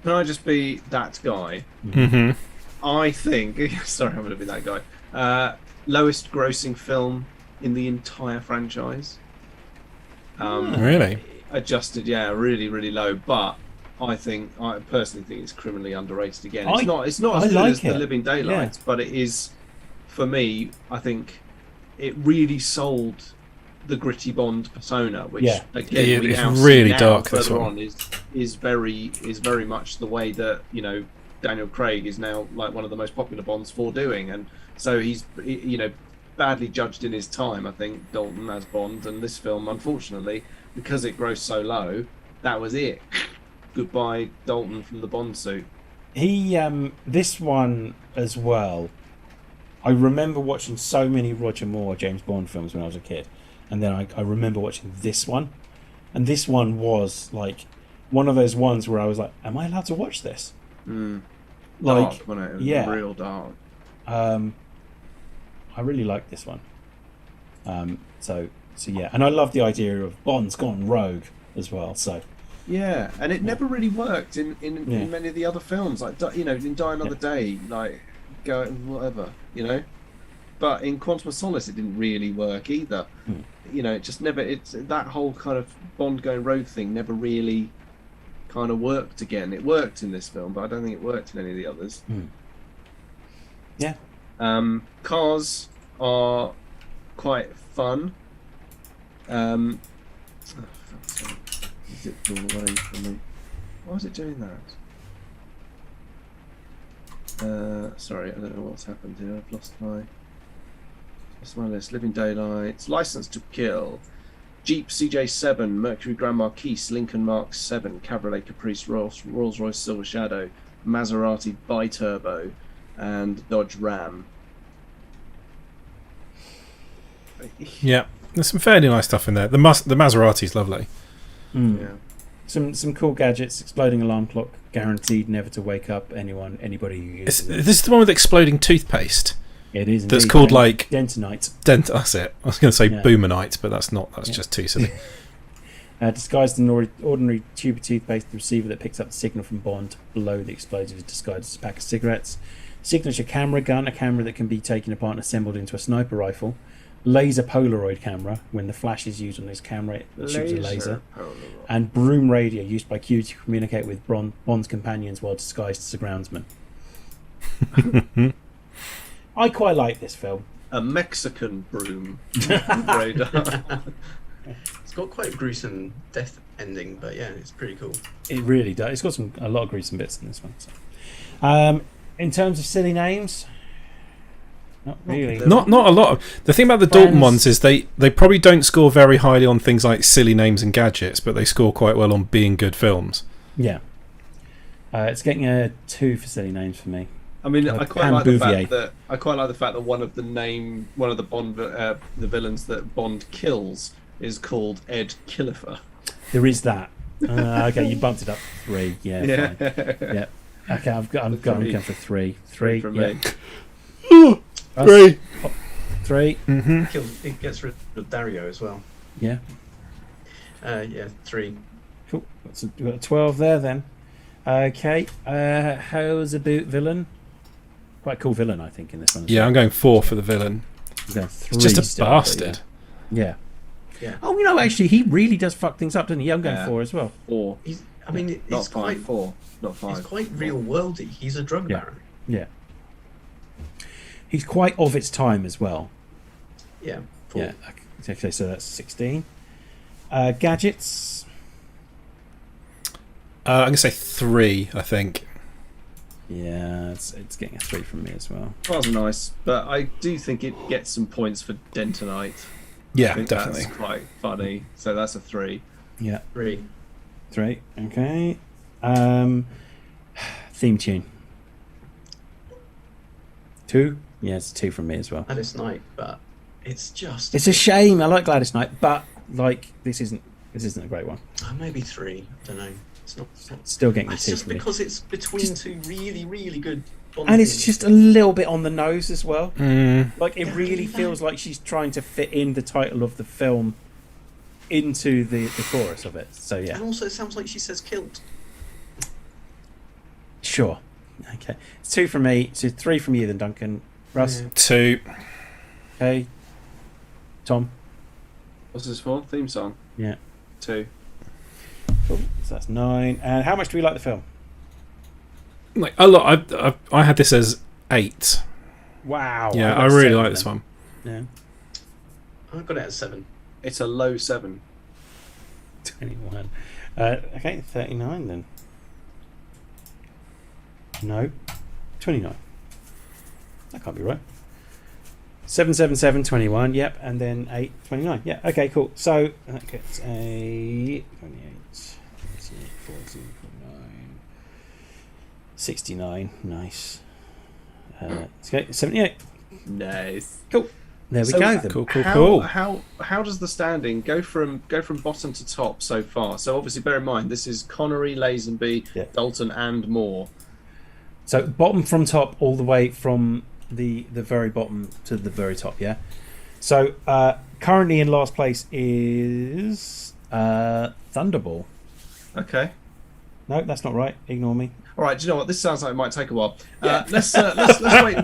Can I just be that guy? Mm-hmm. I think. Sorry, I'm going to be that guy. Lowest grossing film in the entire franchise. Really? Adjusted, yeah, really, really low. But I personally think it's criminally underrated again. It's not as I good like as The it. Living Daylights, but it is, for me, I think it really sold the gritty Bond persona, which Yeah. again we it's now really see now dark, this further one. on is very much the way that Daniel Craig is now like one of the most popular Bonds for doing, and so he's badly judged in his time, I think, Dalton as Bond, and this film, unfortunately, because it grossed so low, that was it. Goodbye, Dalton from the Bond suit. He this one as well. I remember watching so many Roger Moore James Bond films when I was a kid, and then I remember watching this one, and this one was like one of those ones where I was like, "Am I allowed to watch this?" Dark, Like, wasn't it? It was yeah. real dark. I really like this one. So yeah, and I love the idea of Bond's gone rogue as well. So Yeah, and it never really worked in many of the other films, like in Die Another Day, like go whatever, But in Quantum of Solace, it didn't really work either. It just never. It's that whole kind of Bond going rogue thing never really kind of worked again. It worked in this film, but I don't think it worked in any of the others. yeah, Cars are quite fun. Is it all away from me? Why is it doing that? Sorry, I don't know what's happened here. I've lost my list. Living Daylights, License to Kill, Jeep CJ7, Mercury Grand Marquis, Lincoln Mark 7, Cabriolet Caprice, Rolls-Royce Silver Shadow, Maserati Biturbo, and Dodge Ram. Yeah, there's some fairly nice stuff in there. The Maserati's lovely. Yeah. some cool gadgets. Exploding alarm clock, guaranteed never to wake up anybody who uses it. This is the one with exploding toothpaste. It is. That's indeed. called like Dentonite. That's it. I was going to say Yeah. Boomerite, but that's not. That's just too silly. Disguised in an ordinary tube of toothpaste, the receiver that picks up the signal from Bond below the explosive is disguised as a pack of cigarettes. Signature camera gun, a camera that can be taken apart and assembled into a sniper rifle. Laser Polaroid camera, when the flash is used on this camera, it shoots a laser. Polaroid. And broom radio, used by Q to communicate with Bond's companions while disguised as a groundsman. I quite like this film. A Mexican broom radar. It's got quite a gruesome death ending, but yeah, it's pretty cool. It really does. It's got a lot of gruesome bits in this one. So. In terms of silly names, not really. Not a lot of. The thing about the Dalton Friends. ones is they probably don't score very highly on things like silly names and gadgets, but they score quite well on being good films. Yeah. It's getting a 2 for silly names for me. I mean, I quite Pam like the Bouvier. fact that one of the Bond the villains that Bond kills is called Ed Killifer. There is that. Okay, you bumped it up 3. Yeah. Yeah. Fine. Yeah. Okay, I'm going for 3. 3 from yeah. me. Great. 3. It gets rid of Dario as well. Yeah. Yeah, 3. Cool. We've got a 12 there then. Okay. How's about villain? Quite a cool villain, I think, in this one. Yeah, I'm going 4 for the villain. I'm going 3 It's just a still, but bastard. Yeah. Yeah. Oh, actually, he really does fuck things up, doesn't he? I'm going Yeah. 4 as well. 4. Not It's 5. quite 4. Not 5. He's quite real worldy. He's a drug Yeah. baron. Yeah. He's quite of its time as well. Yeah. 4. Yeah. Okay, so that's 16. Gadgets. I'm going to say 3, I think. Yeah, it's getting a 3 from me as well. Cars are nice, but I do think it gets some points for Dentonite. I Yeah, think definitely. That's quite funny. So that's a 3. Yeah, 3. 3. Okay. Theme tune. 2. Yeah, it's a 2 from me as well. Gladys Knight, but it's just. It's a shame. I like Gladys Knight, but this isn't a great one. Maybe 3. I don't know. It's not. Still getting a It's 2 just for me. because it's between two really, really good. Bond And it's films. just a little bit on the nose as well. Like it Yeah, really yeah. feels like she's trying to fit in the title of the film into the chorus of it. So yeah, And also, it sounds like she says kilt. sure. Okay, it's 2 from me. So 3 from you then, Duncan. Russ. Yeah. 2. Okay. Tom. What's this for? Theme song? Yeah. 2. Cool. So that's 9. And how much do we like the film? Like a lot. I had this as 8. Wow. Yeah, got I really 7 like this then. one. Yeah. I got it at 7. It's a low 7. 21. Okay, 39 then. No. 29. That can't be right. 7, 7, 7, 21. Yep, and then 8, 29. Yeah, okay, cool. So that gets a 28, 40, 49, 69. Nice. Okay, 78. Nice. Cool. There we So, go. Then. Cool. How does the standing go from bottom to top so far? So obviously, bear in mind this is Connery, Lazenby, Dalton, and Moore. So bottom from top, all the way from the very bottom to the very top. Yeah. So currently in last place is Thunderball. Okay. No, that's not right. Ignore me. All right. Do you know what? This sounds like it might take a while. Let's wait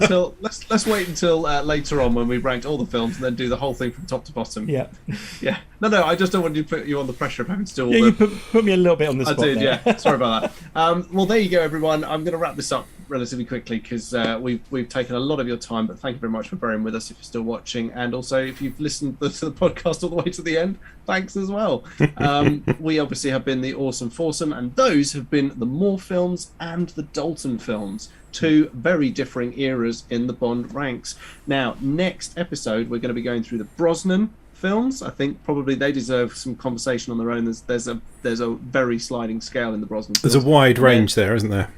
until later on when we ranked all the films and then do the whole thing from top to bottom. Yeah. Yeah. No. I just don't want to put you on the pressure of having to do all Yeah, the. you put me a little bit on the spot. I did, there. yeah. Sorry about that. Well, there you go, everyone. I'm going to wrap this up relatively quickly because we've taken a lot of your time, but thank you very much for bearing with us if you're still watching, and also if you've listened to the podcast all the way to the end, thanks as well. We obviously have been the Awesome Foursome, and those have been the Moore films and the Dalton films. 2 very differing eras in the Bond ranks. Now, next episode, we're going to be going through the Brosnan films. I think probably they deserve some conversation on their own. There's a very sliding scale in the Brosnan films. There's a wide range there, isn't there?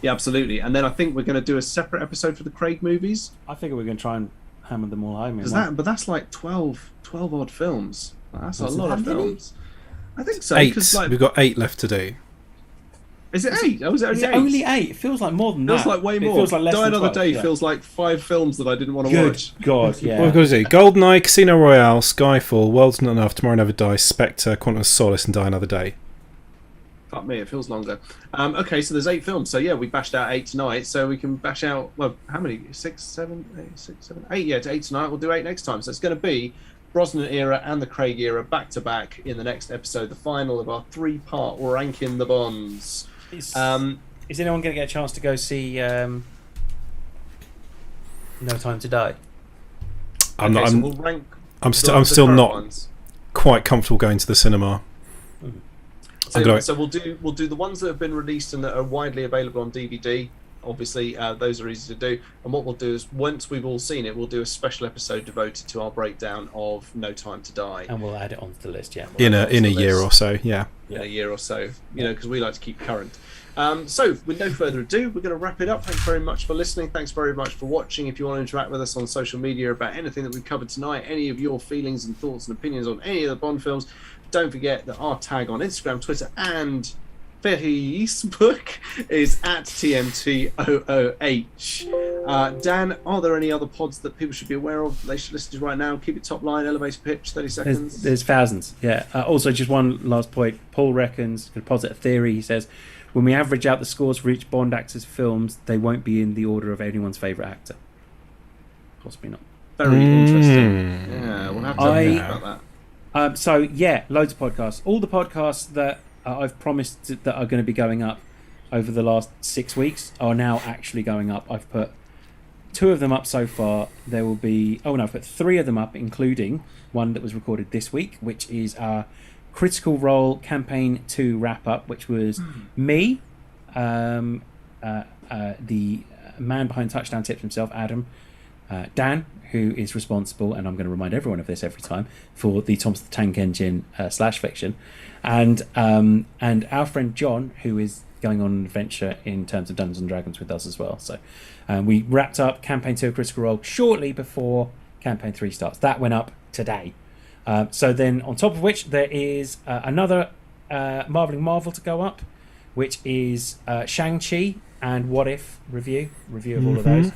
Yeah, absolutely. And then I think we're going to do a separate episode for the Craig movies. I figure we're going to try and hammer them all home. But that's like 12 odd films. That's a lot of that many? films. I think so. 8. 'Cause, like, We've got 8 left to do. is it 8? Oh, is it only Is it 8? only 8? It feels like more than Feels that. like way It more. feels like less Die than Another 12, Day yeah. feels like 5 films that I didn't want to Good watch. God, yeah. What have we got to see? GoldenEye, Casino Royale, Skyfall, World's Not Enough, Tomorrow Never Dies, Spectre, Quantum of Solace, and Die Another Day. Fuck me, it feels longer. Okay, so there's 8 films. So yeah, we bashed out 8 tonight. So we can bash out, well, how many? 6, 7, 8, 6, 7, 8. Yeah, 8 tonight. We'll do 8 next time. So it's going to be Brosnan era and the Craig era back to back in the next episode, the final of our 3-part ranking the Bonds. Is anyone going to get a chance to go see No Time to Die? I'm still not quite comfortable going to the cinema. So we'll do the ones that have been released and that are widely available on DVD. Obviously, those are easy to do. And what we'll do is, once we've all seen it, we'll do a special episode devoted to our breakdown of No Time to Die. And we'll add it onto the list, yeah. In a year or so, yeah. In a year or so, because we like to keep current. So, with no further ado, we're going to wrap it up. Thanks very much for listening. Thanks very much for watching. If you want to interact with us on social media about anything that we've covered tonight, any of your feelings and thoughts and opinions on any of the Bond films, don't forget that our tag on Instagram, Twitter, and Facebook is at TMTOOH. Dan, are there any other pods that people should be aware of that they should listen to right now? Keep it top line, elevator pitch, 30 seconds. There's thousands, yeah. Also, just one last point. Paul reckons, going to posit a theory, he says, when we average out the scores for each Bond actor's films, they won't be in the order of anyone's favourite actor. Possibly not. Very interesting. Yeah, we'll have to think about that. So, yeah, loads of podcasts. All the podcasts that I've promised that are going to be going up over the last 6 weeks are now actually going up. I've put 2 of them up so far. There will be... Oh, no, I've put 3 of them up, including one that was recorded this week, which is our Critical Role Campaign 2 wrap-up, which was me, the man behind Touchdown Tips himself, Adam, Dan, who is responsible, and I'm going to remind everyone of this every time, for the Thomas the Tank Engine /fiction, and our friend John, who is going on an adventure in terms of Dungeons and Dragons with us as well. So we wrapped up Campaign 2 of Critical Role shortly before Campaign 3 starts. That went up today. So then on top of which there is another Marveling Marvel to go up, which is Shang-Chi and What If review of all of those.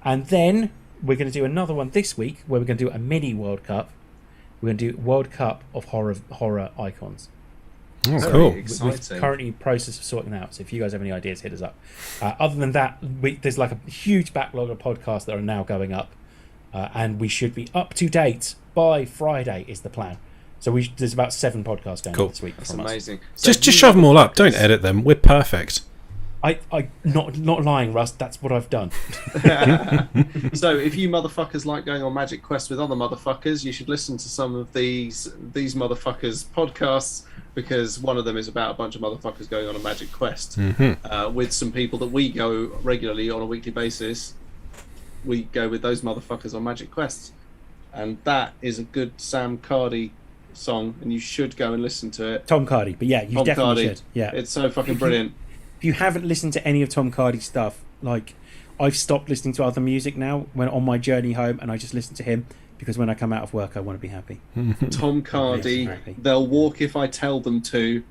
And then we're going to do another one this week where we're going to do a mini World Cup. We're going to do World Cup of horror icons. Oh, cool. Exciting. We're currently in the process of sorting that out. So if you guys have any ideas, hit us up. Other than that, there's like a huge backlog of podcasts that are now going up. And we should be up to date by Friday is the plan. So there's about 7 podcasts going up this week. That's from amazing. us. So Just shove them all up. Don't edit them. We're perfect. I not lying, Russ. That's what I've done. So if you motherfuckers like going on Magic Quest with other motherfuckers, you should listen to some of these motherfuckers podcasts, because one of them is about a bunch of motherfuckers going on a Magic Quest with some people that we go regularly on a weekly basis. We go with those motherfuckers on Magic Quests, and that is a good Sam Cardy song, and you should go and listen to it. Tom Cardy, but yeah, you Tom definitely Cardy. should. Yeah, It's so fucking brilliant. If you haven't listened to any of Tom Cardy's stuff, like, I've stopped listening to other music now when on my journey home, and I just listen to him because when I come out of work I want to be happy. Tom Cardy, happy. They'll Walk If I Tell Them To.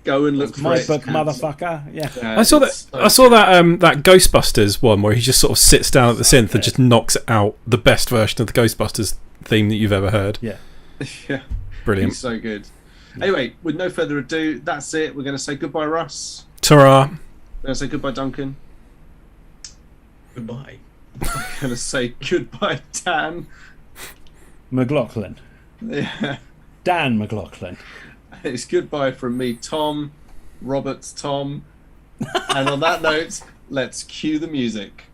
Go and look for My it. book, motherfucker. Yeah. Yeah, I saw that. it's so I saw that that Ghostbusters one where he just sort of sits down at the synth and just knocks out the best version of the Ghostbusters theme that you've ever heard. Yeah. Yeah, Brilliant. he's so good. Anyway, with no further ado, that's it. We're going to say goodbye, Russ. Ta-ra. We're going to say goodbye, Duncan. Goodbye. We're going to say goodbye, Dan. McLaughlin. Yeah. Dan McLaughlin. It's goodbye from me, Tom, Roberts, Tom. And on that note, let's cue the music.